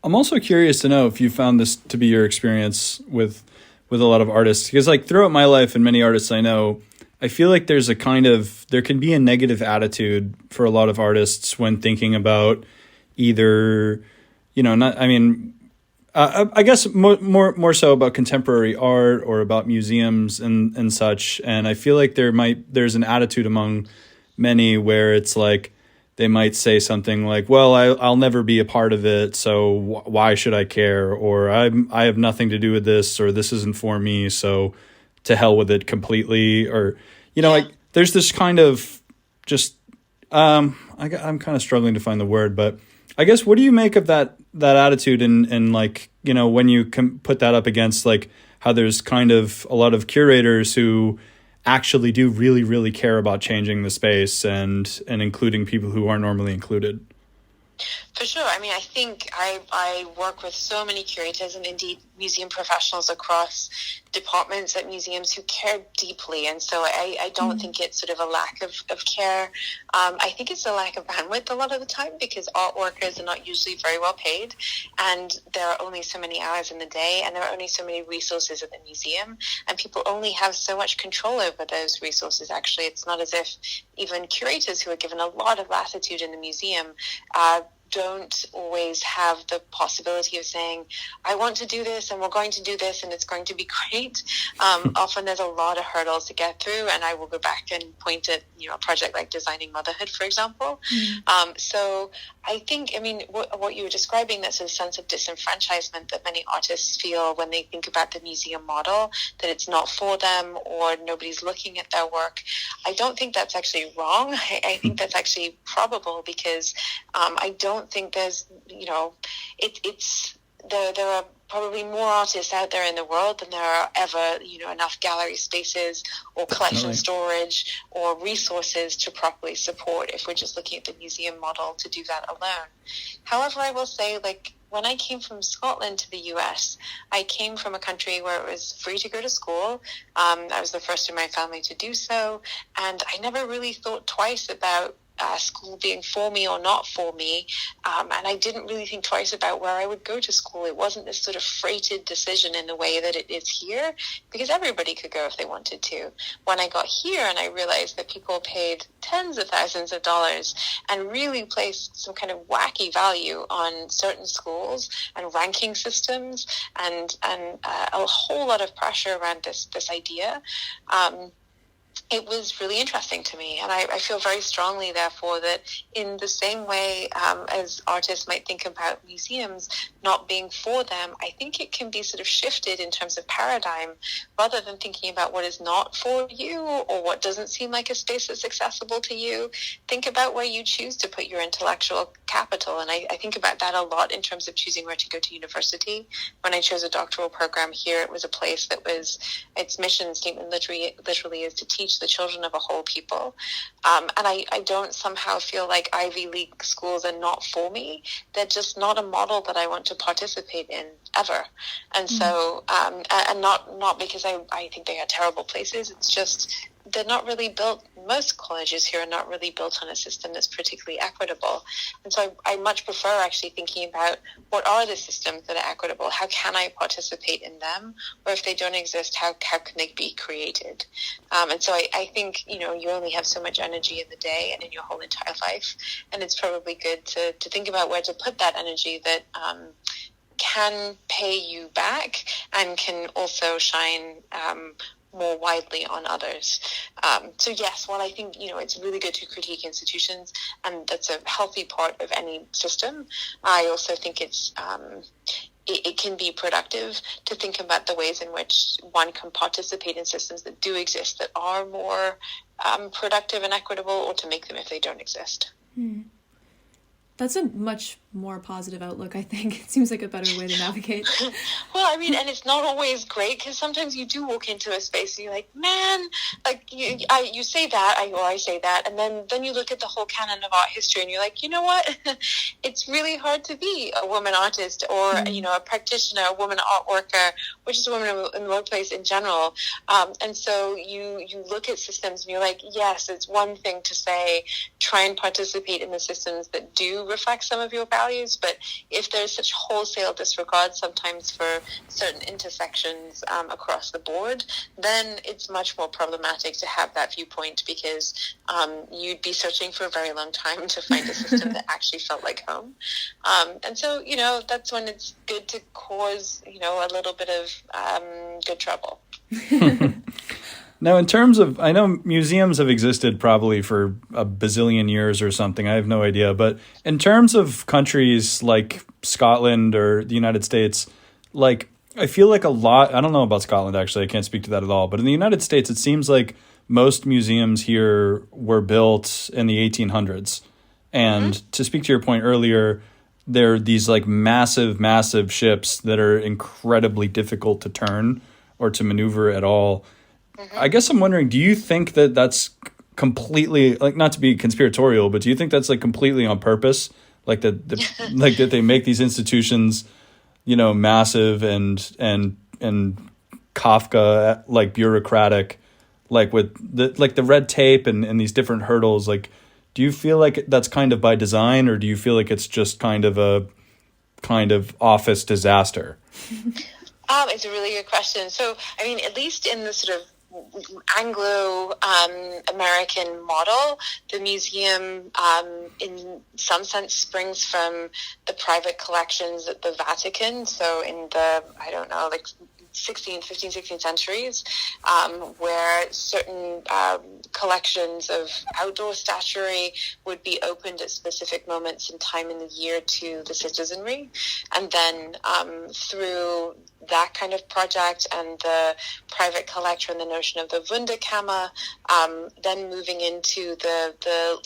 I'm also curious to know if you found this to be your experience with a lot of artists, because throughout my life and many artists I know, I feel like there can be a negative attitude for a lot of artists when thinking about either, I guess more so about contemporary art or about museums and such. And I feel like there's an attitude among many where it's like, they might say something like, well, I'll never be a part of it, so why should I care? Or I have nothing to do with this, or this isn't for me, so to hell with it completely. Or, there's this kind of just, I'm kind of struggling to find the word, but I guess, what do you make of that attitude and when you put that up against how there's kind of a lot of curators who actually do really, really care about changing the space and including people who aren't normally included? For sure. I mean, I think I work with so many curators and indeed museum professionals across departments at museums who care deeply, and so I don't think it's sort of a lack of care. I think it's a lack of bandwidth a lot of the time, because art workers are not usually very well paid, and there are only so many hours in the day, and there are only so many resources at the museum, and people only have so much control over those resources. Actually, it's not as if even curators, who are given a lot of latitude in the museum, don't always have the possibility of saying, I want to do this, and we're going to do this, and it's going to be great. Often there's a lot of hurdles to get through, and I will go back and point at, a project like Designing Motherhood, for example. So I think, what you were describing, that sort of sense of disenfranchisement that many artists feel when they think about the museum model, that it's not for them or nobody's looking at their work. I don't think that's actually wrong. I think that's actually probable, because I don't think there's, there are probably more artists out there in the world than there are ever, enough gallery spaces or collection storage or resources to properly support, if we're just looking at the museum model, to do that alone. However, I will say, when I came from Scotland to the US, I came from a country where it was free to go to school. I was the first in my family to do so, and I never really thought twice about school being for me or not for me, and I didn't really think twice about where I would go to school. It wasn't this sort of freighted decision in the way that it is here, because everybody could go if they wanted to. When I got here and I realized that people paid tens of thousands of dollars and really placed some kind of wacky value on certain schools and ranking systems and a whole lot of pressure around this idea, it was really interesting to me. And I feel very strongly, therefore, that in the same way as artists might think about museums not being for them, I think it can be sort of shifted in terms of paradigm. Rather than thinking about what is not for you or what doesn't seem like a space that's accessible to you, think about where you choose to put your intellectual capital. And I think about that a lot in terms of choosing where to go to university. When I chose a doctoral program here, it was a place that was, its mission statement literally is to teach the children of a whole people. And I don't somehow feel like Ivy League schools are not for me. They're just not a model that I want to participate in ever. And so, and not because I think they are terrible places. It's just they're not really built. Most colleges here are not really built on a system that's particularly equitable. And so I much prefer actually thinking about what are the systems that are equitable? How can I participate in them? Or if they don't exist, how can they be created? And so I think, you only have so much energy in the day and in your whole entire life. And it's probably good to think about where to put that energy that can pay you back and can also shine more widely on others. So yes, while I think, it's really good to critique institutions, and that's a healthy part of any system, I also think it can be productive to think about the ways in which one can participate in systems that do exist that are more productive and equitable, or to make them if they don't exist. That's a much more positive outlook, I think. It seems like a better way to navigate. Well, and it's not always great, because sometimes you do walk into a space and you're like, man, you say that, I say that, and then you look at the whole canon of art history and you're like, you know what? It's really hard to be a woman artist or, a practitioner, a woman art worker, which is a woman in the workplace in general. And so you look at systems and you're like, yes, it's one thing to say, try and participate in the systems that do reflect some of your values, but if there's such wholesale disregard sometimes for certain intersections across the board, then it's much more problematic to have that viewpoint, because you'd be searching for a very long time to find a system that actually felt like home. And so, that's when it's good to cause, a little bit of good trouble. Now, in terms of, I know museums have existed probably for a bazillion years or something. I have no idea. But in terms of countries like Scotland or the United States, I feel like a lot, I don't know about Scotland, actually. I can't speak to that at all. But in the United States, it seems like most museums here were built in the 1800s. And to speak to your point earlier, there are these massive ships that are incredibly difficult to turn or to maneuver at all. I guess I'm wondering, do you think that that's completely, not to be conspiratorial, but do you think that's completely on purpose? That they make these institutions, massive and Kafka, like bureaucratic, like with the red tape and these different hurdles. Like, do you feel like that's kind of by design, or do you feel like it's just kind of a office disaster? It's a really good question. So, I mean, at least in the sort of Anglo-American model, the museum, in some sense, springs from the private collections at the Vatican. So in the, 15th centuries, where certain collections of outdoor statuary would be opened at specific moments in time in the year to the citizenry. And then through that kind of project and the private collector and the notion of the Wunderkammer, then moving into the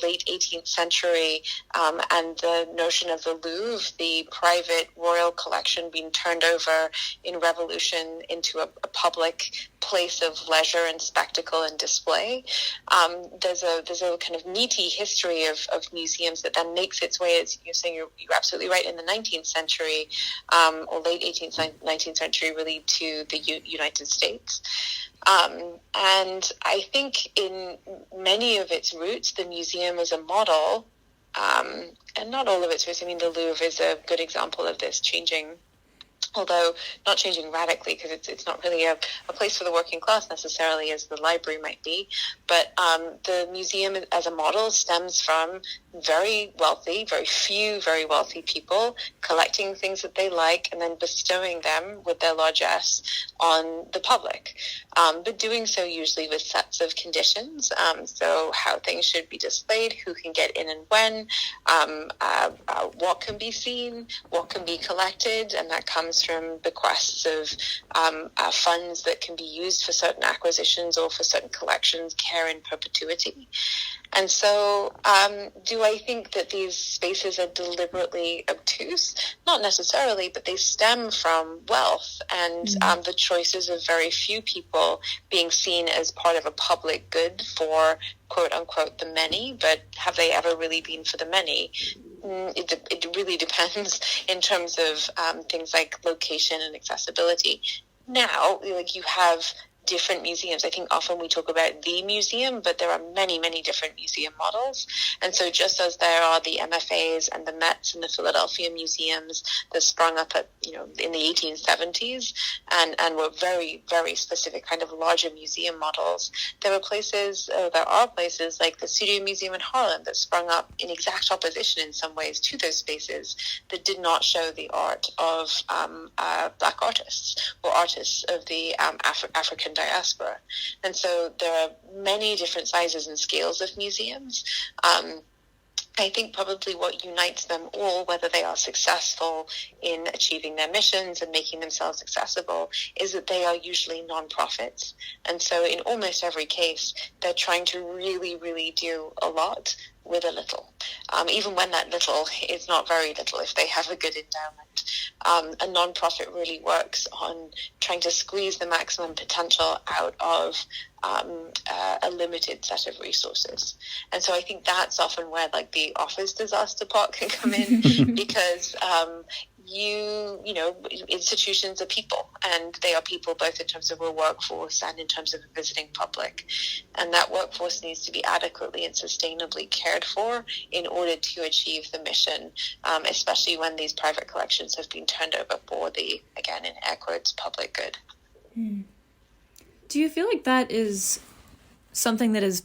late 18th century and the notion of the Louvre, the private royal collection being turned over in revolution into a public place of leisure and spectacle and display. There's a kind of meaty history of museums that then makes its way, as you're saying, you're absolutely right, in the 19th century or late 18th, 19th century, really to the United States. And I think in many of its roots, the museum is a model, and not all of its roots. I mean, the Louvre is a good example of this, although not changing radically, because it's not really a place for the working class necessarily, as the library might be. But the museum as a model stems from very few very wealthy people collecting things that they like and then bestowing them with their largesse on the public, but doing so usually with sets of conditions. So how things should be displayed, who can get in and when, what can be seen, what can be collected, and that comes from bequests of funds that can be used for certain acquisitions or for certain collections, care in perpetuity. And so do I think that these spaces are deliberately obtuse? Not necessarily, but they stem from wealth and the choices of very few people being seen as part of a public good for, quote unquote, the many. But have they ever really been for the many? It really depends in terms of things like location and accessibility. Now, like, you have different museums. I think often we talk about the museum, but there are many, many different museum models. And so just as there are the MFAs and the Mets and the Philadelphia museums that sprung up at, in the 1870s and were very, very specific kind of larger museum models, there are places like the Studio Museum in Harlem that sprung up in exact opposition in some ways to those spaces that did not show the art of Black artists or artists of the African diaspora. And so there are many different sizes and scales of museums. I think probably what unites them all, whether they are successful in achieving their missions and making themselves accessible, is that they are usually nonprofits. And so in almost every case, they're trying to really, really do a lot with a little, even when that little is not very little if they have a good endowment. A nonprofit really works on trying to squeeze the maximum potential out of a limited set of resources. And so I think that's often where like the office disaster part can come in, because institutions are people, and they are people both in terms of a workforce and in terms of a visiting public. And that workforce needs to be adequately and sustainably cared for in order to achieve the mission, especially when these private collections have been turned over for the, again, in air quotes, public good. Do you feel like that is something that is,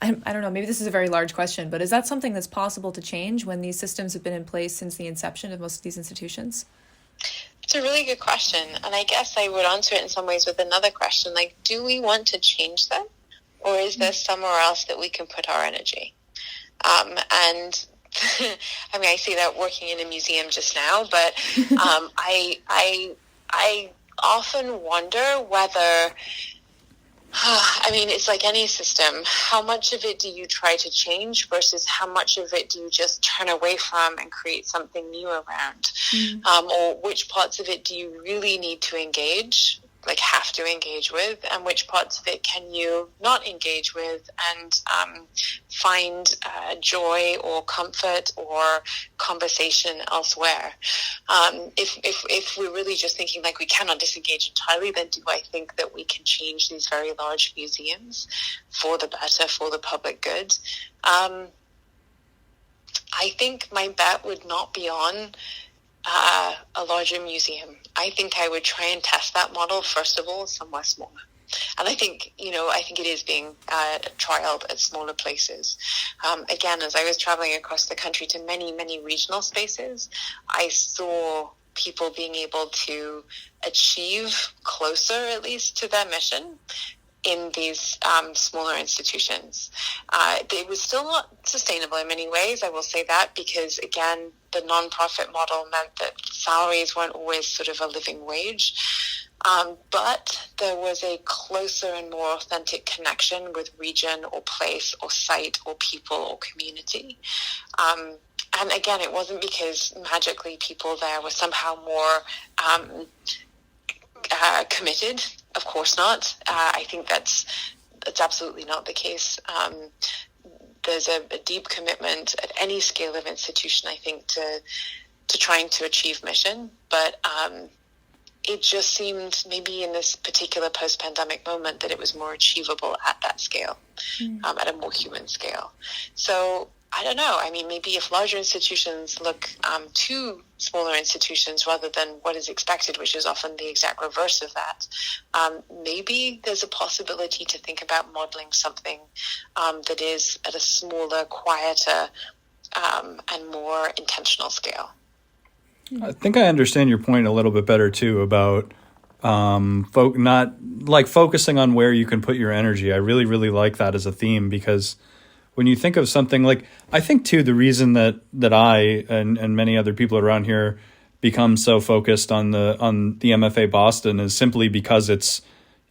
I don't know, maybe this is a very large question, but is that something that's possible to change when these systems have been in place since the inception of most of these institutions? It's a really good question. And I guess I would answer it in some ways with another question, like, do we want to change them? Or is there somewhere else that we can put our energy? And I mean, I see that working in a museum just now, but I often wonder whether, I mean, it's like any system. How much of it do you try to change versus how much of it do you just turn away from and create something new around? Or which parts of it do you really need to engage have to engage with, and which parts of it can you not engage with and find joy or comfort or conversation elsewhere. If we're really just thinking like we cannot disengage entirely, then do I think that we can change these very large museums for the better, for the public good? I think my bet would not be on a larger museum. I think I would try and test that model, first of all, somewhere smaller. And I think it is being trialed at smaller places. Again, as I was traveling across the country to many, many regional spaces, I saw people being able to achieve closer, at least, to their mission in these smaller institutions. It was still not sustainable in many ways, I will say that, because, again, the nonprofit model meant that salaries weren't always sort of a living wage. But there was a closer and more authentic connection with region or place or site or people or community. And again, it wasn't because magically people there were somehow more committed. Of course not. I think that's absolutely not the case. There's a deep commitment at any scale of institution, I think, to trying to achieve mission. But it just seemed, maybe in this particular post-pandemic moment, that it was more achievable at that scale, at a more human scale. So I don't know. I mean, maybe if larger institutions look to smaller institutions rather than what is expected, which is often the exact reverse of that, maybe there's a possibility to think about modeling something that is at a smaller, quieter, and more intentional scale. I think I understand your point a little bit better too about not like focusing on where you can put your energy. I really, really like that as a theme, because when you think of something like, I think too, the reason that I and many other people around here become so focused on the MFA Boston is simply because it's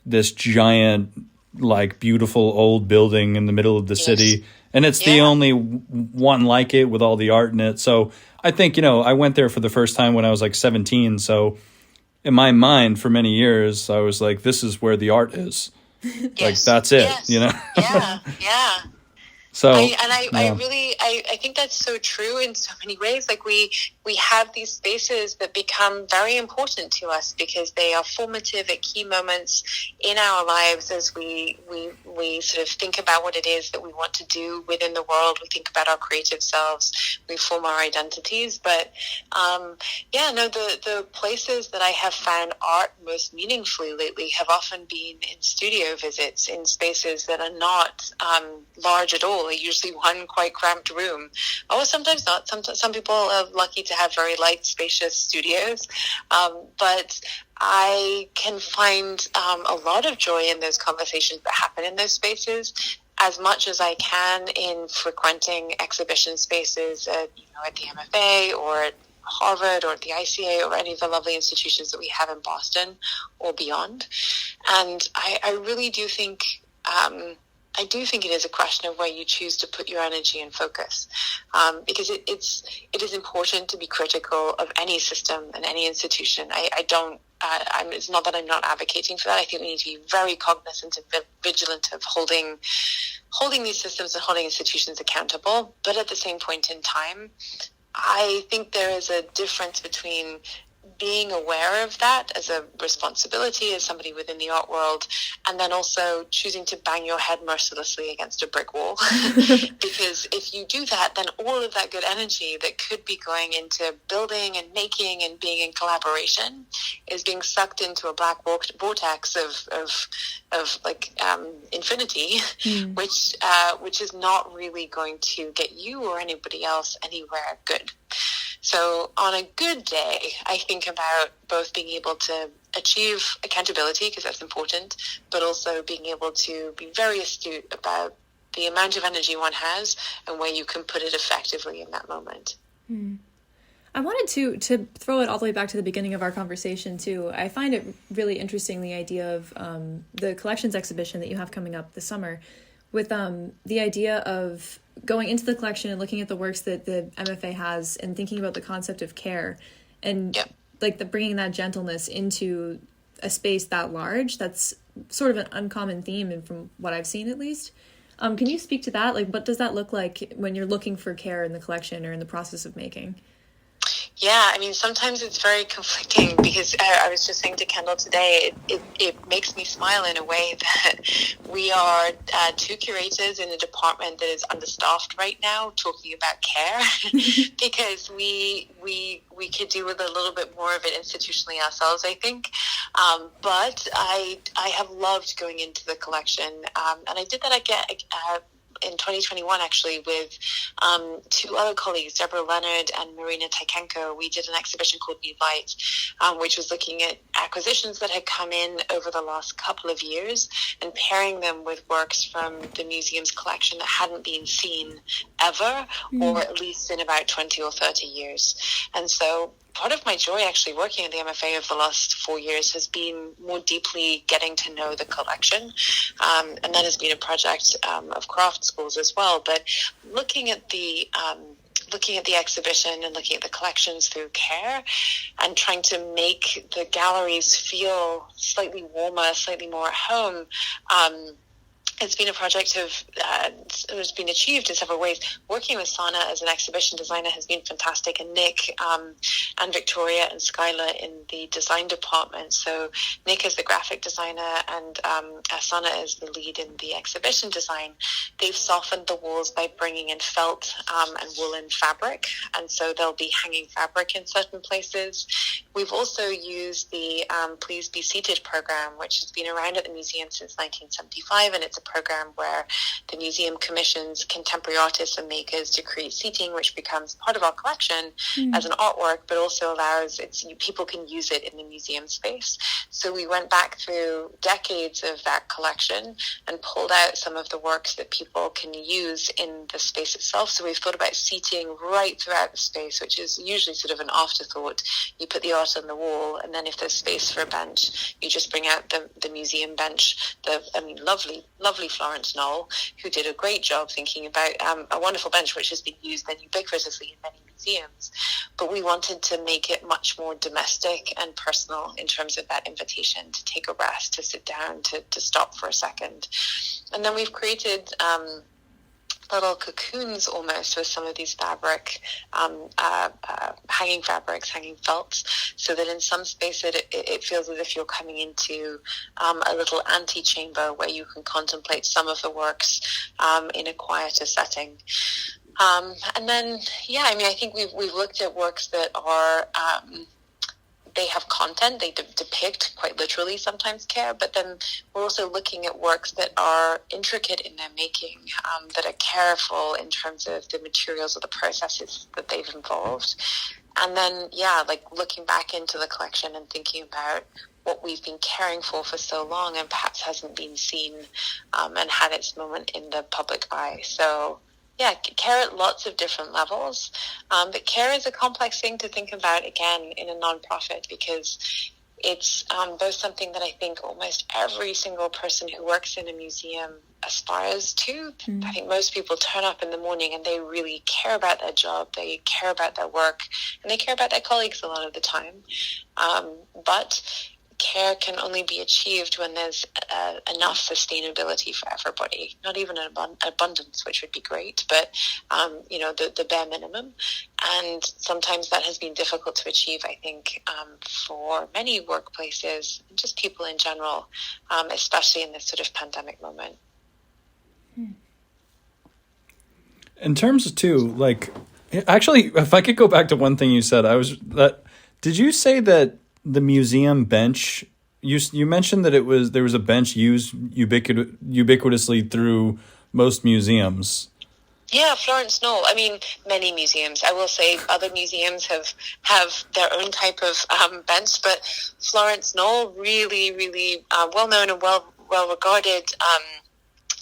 this giant, like, beautiful old building in the middle of the city, and it's the only one like it with all the art in it. So I think, I went there for the first time when I was like 17. So in my mind for many years, I was like, this is where the art is. Like, that's it, Yeah. So, I think that's so true in so many ways. Like we have these spaces that become very important to us because they are formative at key moments in our lives as we sort of think about what it is that we want to do within the world. We think about our creative selves. We form our identities. But the places that I have found art most meaningfully lately have often been in studio visits, in spaces that are not large at all. Usually one quite cramped room, or sometimes not. Some people are lucky to have very light, spacious studios, but I can find a lot of joy in those conversations that happen in those spaces, as much as I can in frequenting exhibition spaces at the MFA or at Harvard or at the ICA or any of the lovely institutions that we have in Boston or beyond. And I really do think it is a question of where you choose to put your energy and focus, because it is important to be critical of any system and any institution. It's not that I'm not advocating for that. I think we need to be very cognizant and vigilant of holding these systems and holding institutions accountable. But at the same point in time, I think there is a difference between being aware of that as a responsibility as somebody within the art world, and then also choosing to bang your head mercilessly against a brick wall. Because if you do that, then all of that good energy that could be going into building and making and being in collaboration is being sucked into a black vortex of infinity, which is not really going to get you or anybody else anywhere good. So on a good day, I think about both being able to achieve accountability, because that's important, but also being able to be very astute about the amount of energy one has and where you can put it effectively in that moment. I wanted to throw it all the way back to the beginning of our conversation too. I find it really interesting, the idea of the collections exhibition that you have coming up this summer, with the idea of going into the collection and looking at the works that the MFA has and thinking about the concept of care and bringing that gentleness into a space that large. That's sort of an uncommon theme, and from what I've seen at least. Can you speak to that? Like, what does that look like when you're looking for care in the collection or in the process of making? Yeah, I mean, sometimes it's very conflicting because I was just saying to Kendall today, it makes me smile in a way that we are two curators in a department that is understaffed right now talking about care because we could do with a little bit more of it institutionally ourselves, I think. But I have loved going into the collection, and I did that again in 2021, actually, with two other colleagues, Deborah Leonard and Marina Tykenko. We did an exhibition called New Light, which was looking at acquisitions that had come in over the last couple of years and pairing them with works from the museum's collection that hadn't been seen ever, or at least in about 20 or 30 years. And so part of my joy actually working at the MFA over the last 4 years has been more deeply getting to know the collection. And that has been a project of craft schools as well. But looking at the exhibition and looking at the collections through care and trying to make the galleries feel slightly warmer, slightly more at home, it's been a project it's been achieved in several ways. Working with Sana as an exhibition designer has been fantastic, and Nick and Victoria and Skylar in the design department. So Nick is the graphic designer and Sana is the lead in the exhibition design. They've softened the walls by bringing in felt and woolen fabric, and so there'll be hanging fabric in certain places. We've also used the Please Be Seated program, which has been around at the museum since 1975, and it's a program where the museum commissions contemporary artists and makers to create seating, which becomes part of our collection as an artwork, but also allows people can use it in the museum space. So we went back through decades of that collection and pulled out some of the works that people can use in the space itself. So we've thought about seating right throughout the space, which is usually sort of an afterthought. You put the art on the wall, and then if there's space for a bench, you just bring out the museum bench. Lovely Florence Knoll, who did a great job thinking about a wonderful bench which has been used then ubiquitously in many museums. But we wanted to make it much more domestic and personal in terms of that invitation to take a rest, to sit down, to stop for a second. And then we've created little cocoons almost with some of these fabric, hanging fabrics, hanging felts, so that in some space it feels as if you're coming into a little antechamber where you can contemplate some of the works in a quieter setting. And then, I think we've looked at works that are they have content, they depict quite literally sometimes care, but then we're also looking at works that are intricate in their making, that are careful in terms of the materials or the processes that they've involved. And then, looking back into the collection and thinking about what we've been caring for so long and perhaps hasn't been seen and had its moment in the public eye. So care at lots of different levels. But care is a complex thing to think about, again, in a nonprofit, because it's both something that I think almost every single person who works in a museum aspires to. I think most people turn up in the morning and they really care about their job, they care about their work, and they care about their colleagues a lot of the time. But care can only be achieved when there's enough sustainability for everybody. Not even an abundance, which would be great, but the bare minimum. And sometimes that has been difficult to achieve, I think, for many workplaces, and just people in general, especially in this sort of pandemic moment. In terms of actually, if I could go back to one thing you said, did you say that the museum bench, you mentioned that there was a bench used ubiquitously through most museums? Yeah, Florence Knoll. I mean, many museums. I will say other museums have their own type of bench, but Florence Knoll, really, really well-known and well-regarded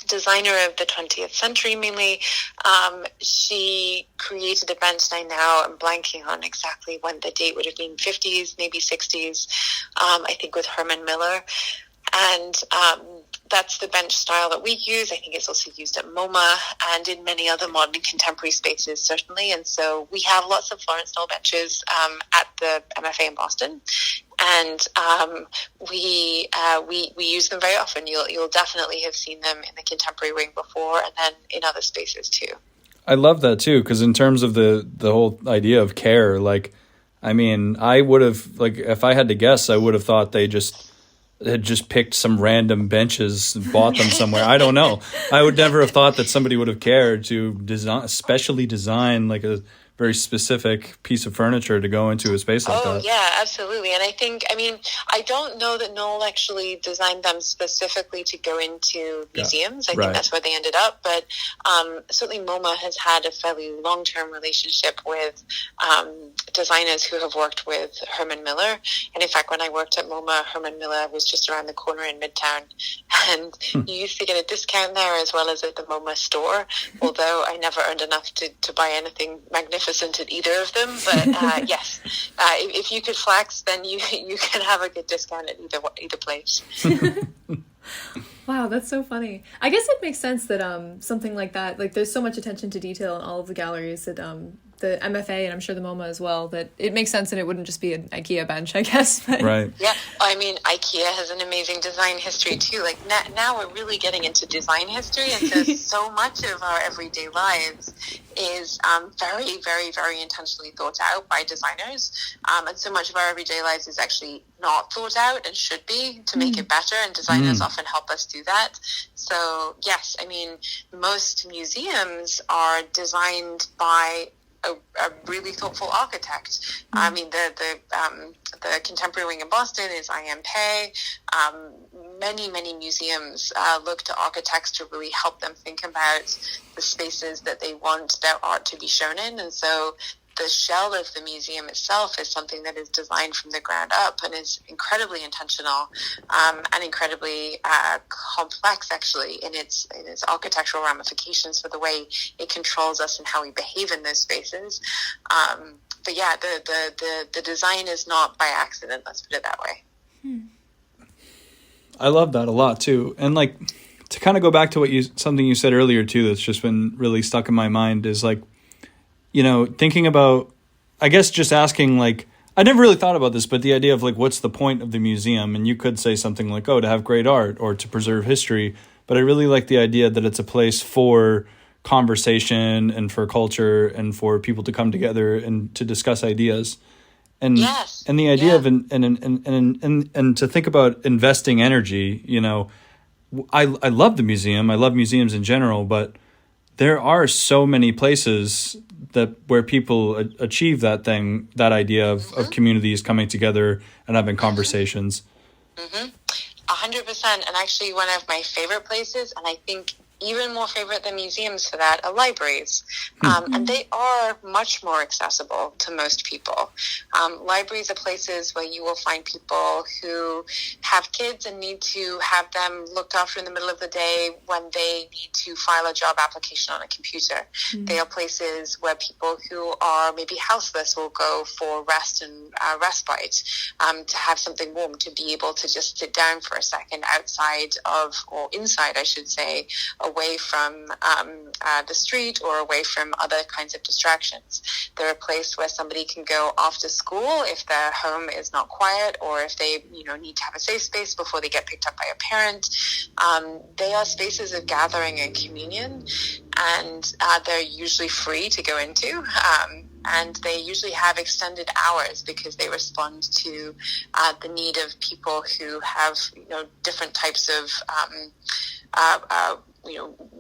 designer of the 20th century mainly. She created a bench, and now I'm blanking on exactly when the date would have been, 50s, maybe 60s, I think with Herman Miller. And that's the bench style that we use. I think it's also used at MoMA and in many other modern contemporary spaces, certainly. And so we have lots of Florence Knoll benches at the MFA in Boston. and we use them very often. You'll definitely have seen them in the contemporary wing before, and then in other spaces too. I love that too, because in terms of the whole idea of care, like, I mean, I would have, like, if I had to guess, I would have thought they had just picked some random benches and bought them somewhere. I don't know. I would never have thought that somebody would have cared to specially design like a very specific piece of furniture to go into a space like that. Oh, yeah, absolutely. And I don't know that Noel actually designed them specifically to go into museums. I think that's where they ended up. But certainly MoMA has had a fairly long-term relationship with designers who have worked with Herman Miller. And in fact, when I worked at MoMA, Herman Miller was just around the corner in Midtown. And you used to get a discount there as well as at the MoMA store, although I never earned enough to buy anything magnificent at either of them. But yes, if you could flex, then you can have a good discount at either place. Wow, that's so funny. I guess it makes sense that something like that, like there's so much attention to detail in all of the galleries that the MFA and I'm sure the MoMA as well, that it makes sense that it wouldn't just be an IKEA bench, I guess. But. Right. Yeah, I mean, IKEA has an amazing design history too. Like now we're really getting into design history, and so much of our everyday lives is very, very, very intentionally thought out by designers, and so much of our everyday lives is actually not thought out and should be to make it better, and designers often help us do that. So yes, I mean, most museums are designed by a really thoughtful architect. I mean, the contemporary wing in Boston is I.M. Pei. Many museums look to architects to really help them think about the spaces that they want their art to be shown in. And so the shell of the museum itself is something that is designed from the ground up and is incredibly intentional and incredibly complex, actually, in its architectural ramifications for the way it controls us and how we behave in those spaces. But yeah, the design is not by accident. Let's put it that way. I love that a lot too, and like to kind of go back to something you said earlier too, that's just been really stuck in my mind is like, you know, thinking about, I guess just asking, like, I never really thought about this, but the idea of like, what's the point of the museum? And you could say something like, oh, to have great art or to preserve history. But I really like the idea that it's a place for conversation and for culture and for people to come together and to discuss ideas. And and the idea of and to think about investing energy, you know, I love the museum. I love museums in general, but there are so many places where people achieve that idea of communities coming together and having conversations. 100%. And actually one of my favorite places, and I think even more favorite than museums for that, are libraries. And they are much more accessible to most people. Libraries are places where you will find people who have kids and need to have them looked after in the middle of the day when they need to file a job application on a computer. They are places where people who are maybe houseless will go for rest and respite, to have something warm, to be able to just sit down for a second outside of, or inside, I should say, away from the street or away from other kinds of distractions. They're a place where somebody can go after school if their home is not quiet, or if they need to have a safe space before they get picked up by a parent. They are spaces of gathering and communion, and they're usually free to go into. And they usually have extended hours because they respond to the need of people who have different types of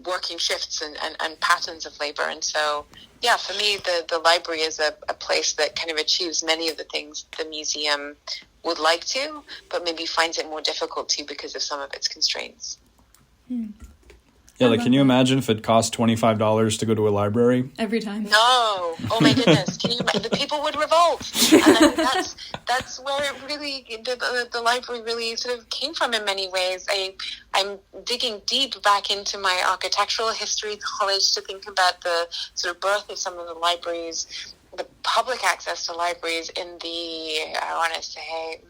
working shifts and patterns of labor. And so, yeah, for me, the library is a place that kind of achieves many of the things the museum would like to, but maybe finds it more difficult to because of some of its constraints. Yeah, like, can you imagine if it cost $25 to go to a library? Every time. No. Oh, my goodness. Can you imagine? The people would revolt. And that's where it really, the library really sort of came from in many ways. I'm digging deep back into my architectural history knowledge to think about the sort of birth of some of the libraries, the public access to libraries in the, I want to say,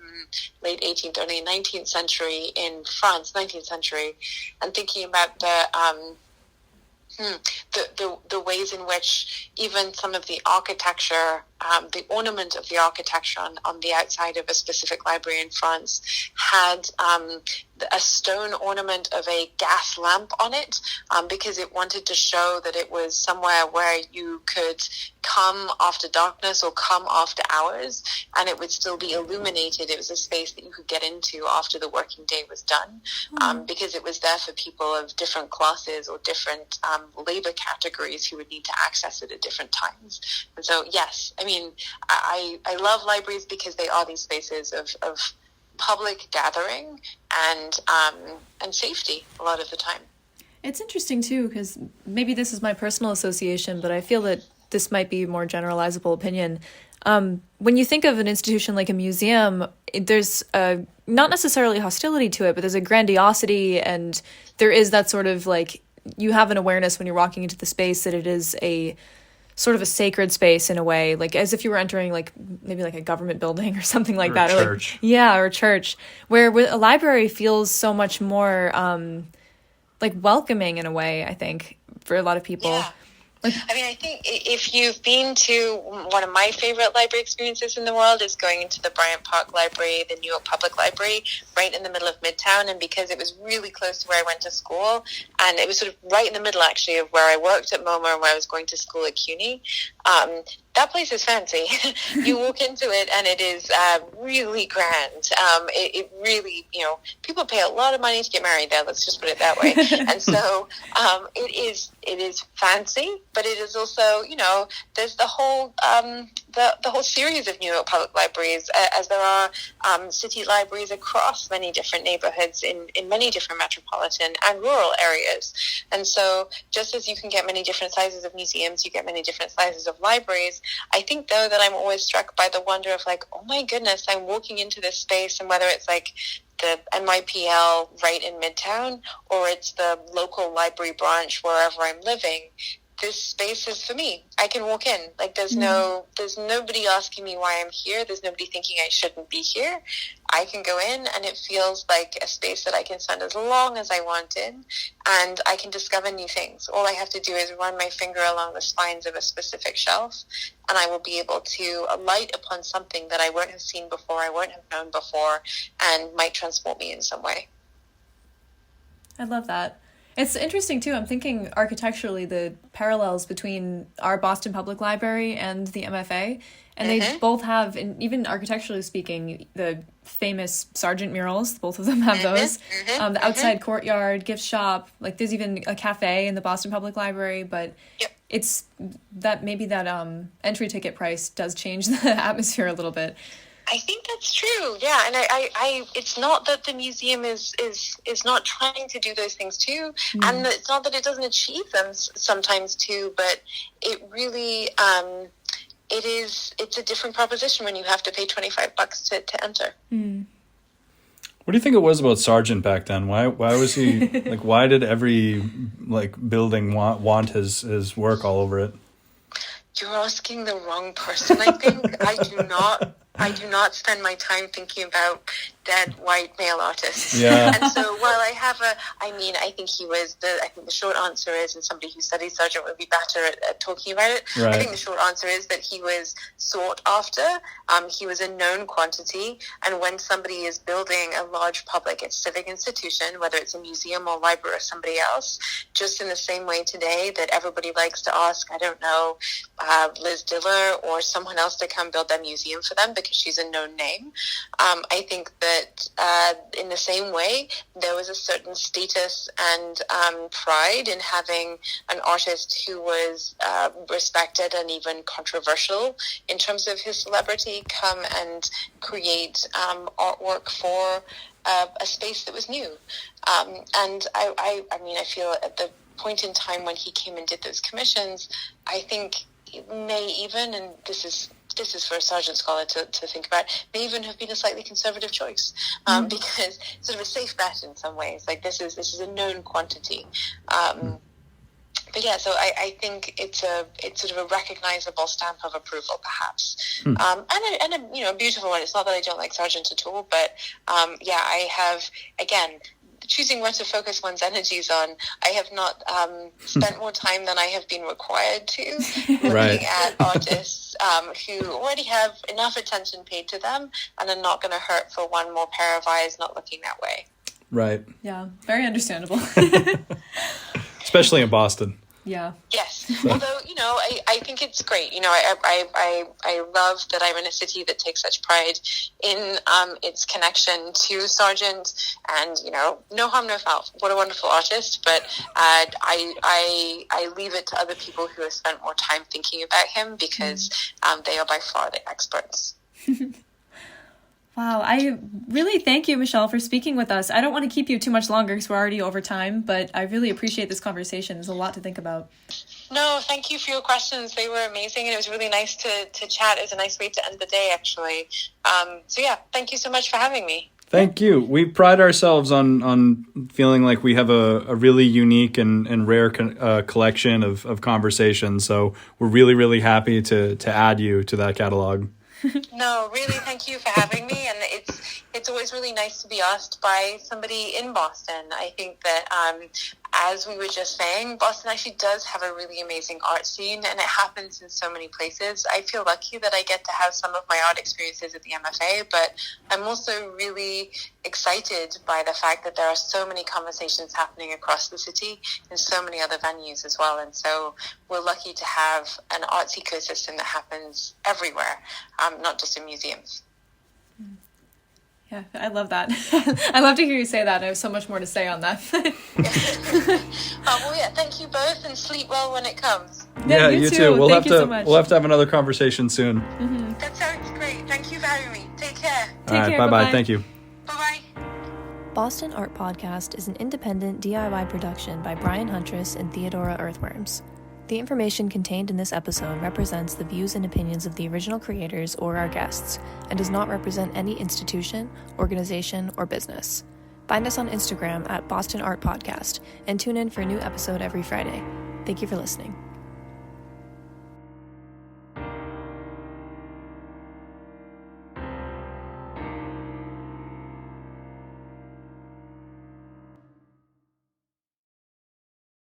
late 18th, early 19th century in France, 19th century, and thinking about the ways in which even some of the architecture the ornament of the architecture on the outside of a specific library in France had a stone ornament of a gas lamp on it, because it wanted to show that it was somewhere where you could come after darkness or come after hours, and it would still be illuminated. It was a space that you could get into after the working day was done, because it was there for people of different classes or different labor categories who would need to access it at different times. And so, yes, I mean, I love libraries because they are these spaces of public gathering and safety a lot of the time. It's interesting too, because maybe this is my personal association, but I feel that this might be a more generalizable opinion. When you think of an institution like a museum, there's not necessarily hostility to it, but there's a grandiosity, and there is that sort of like, you have an awareness when you're walking into the space that it is a sort of a sacred space in a way, like as if you were entering like maybe like a government building or something like that. Or a like, church. or a church, where a library feels so much more like welcoming in a way, I think, for a lot of people. Yeah. I mean, I think if you've been to one of my favorite library experiences in the world is going into the Bryant Park Library, the New York Public Library, right in the middle of Midtown. And because it was really close to where I went to school, and it was sort of right in the middle, actually, of where I worked at MoMA and where I was going to school at CUNY, that place is fancy. You walk into it and it is really grand. It really, people pay a lot of money to get married there. Let's just put it that way. And so it is fancy, but it is also, there's the whole the whole series of New York public libraries, as there are city libraries across many different neighborhoods in many different metropolitan and rural areas. And so just as you can get many different sizes of museums, you get many different sizes of libraries. I think, though, that I'm always struck by the wonder of like, oh my goodness, I'm walking into this space, and whether it's like the NYPL right in Midtown or it's the local library branch wherever I'm living, this space is for me. I can walk in. Like there's nobody asking me why I'm here. There's nobody thinking I shouldn't be here. I can go in and it feels like a space that I can spend as long as I want in, and I can discover new things. All I have to do is run my finger along the spines of a specific shelf, and I will be able to alight upon something that I won't have seen before, I won't have known before, and might transport me in some way. I love that. It's interesting, too. I'm thinking architecturally the parallels between our Boston Public Library and the MFA. And they both have, and even architecturally speaking, the famous Sargent murals. Both of them have those. The outside courtyard, gift shop. Like there's even a cafe in the Boston Public Library. But it's that maybe that entry ticket price does change the atmosphere a little bit. I think that's true. Yeah, and I it's not that the museum is not trying to do those things too, and it's not that it doesn't achieve them sometimes too, but it really it's a different proposition when you have to pay $25 to enter. What do you think it was about Sargent back then? Why was he like? Why did every building want his work all over it? You're asking the wrong person, I think. I do not spend my time thinking about dead white male artists. Yeah. And so while I have I think the short answer is, and somebody who studies Sargent would be better at talking about it. Right. I think the short answer is that he was sought after. He was a known quantity. And when somebody is building a large public civic institution, whether it's a museum or library or somebody else, just in the same way today that everybody likes to ask, I don't know, Liz Diller or someone else to come build that museum for them because she's a known name. I think that in the same way, there was a certain status and pride in having an artist who was respected and even controversial in terms of his celebrity come and create artwork for a space that was new. And I feel at the point in time when he came and did those commissions, I think it may even, and this is for a Sargent scholar to think about, may even have been a slightly conservative choice, because it's sort of a safe bet in some ways. Like this is a known quantity. But yeah, so I think it's sort of a recognizable stamp of approval, perhaps, and a beautiful one. It's not that I don't like Sargent at all, but I have, again, choosing where to focus one's energies on. I have not spent more time than I have been required to looking at artists who already have enough attention paid to them and are not going to hurt for one more pair of eyes not looking that way. Right. Yeah, very understandable. Especially in Boston. Yeah. Yes. Although, I think it's great. I love that I'm in a city that takes such pride in its connection to Sargent, and, no harm, no foul. What a wonderful artist. But I leave it to other people who have spent more time thinking about him, because they are by far the experts. Wow, I really thank you, Michelle, for speaking with us. I don't want to keep you too much longer because we're already over time, but I really appreciate this conversation. There's a lot to think about. No, thank you for your questions. They were amazing, and it was really nice to chat. It was a nice way to end the day, actually. Thank you so much for having me. Thank you. We pride ourselves on feeling like we have a really unique and rare collection of conversations, so we're really, really happy to add you to that catalog. No, really, thank you for having me, and it's always really nice to be asked by somebody in Boston. I think that, as we were just saying, Boston actually does have a really amazing art scene, and it happens in so many places. I feel lucky that I get to have some of my art experiences at the MFA, but I'm also really excited by the fact that there are so many conversations happening across the city in so many other venues as well. And so we're lucky to have an arts ecosystem that happens everywhere, not just in museums. Yeah, I love that. I love to hear you say that. I have so much more to say on that. Thank you both, and sleep well when it comes. Yeah, you too. We'll Thank have you to so much. we'll have to have another conversation soon. Mm-hmm. That sounds great. Thank you for having me. Take care. All right, bye bye. Thank you. Bye-bye. Boston Art Podcast is an independent DIY production by Brian Huntress and Theodora Earthworms. The information contained in this episode represents the views and opinions of the original creators or our guests, and does not represent any institution, organization, or business. Find us on Instagram at Boston Art Podcast, and tune in for a new episode every Friday. Thank you for listening.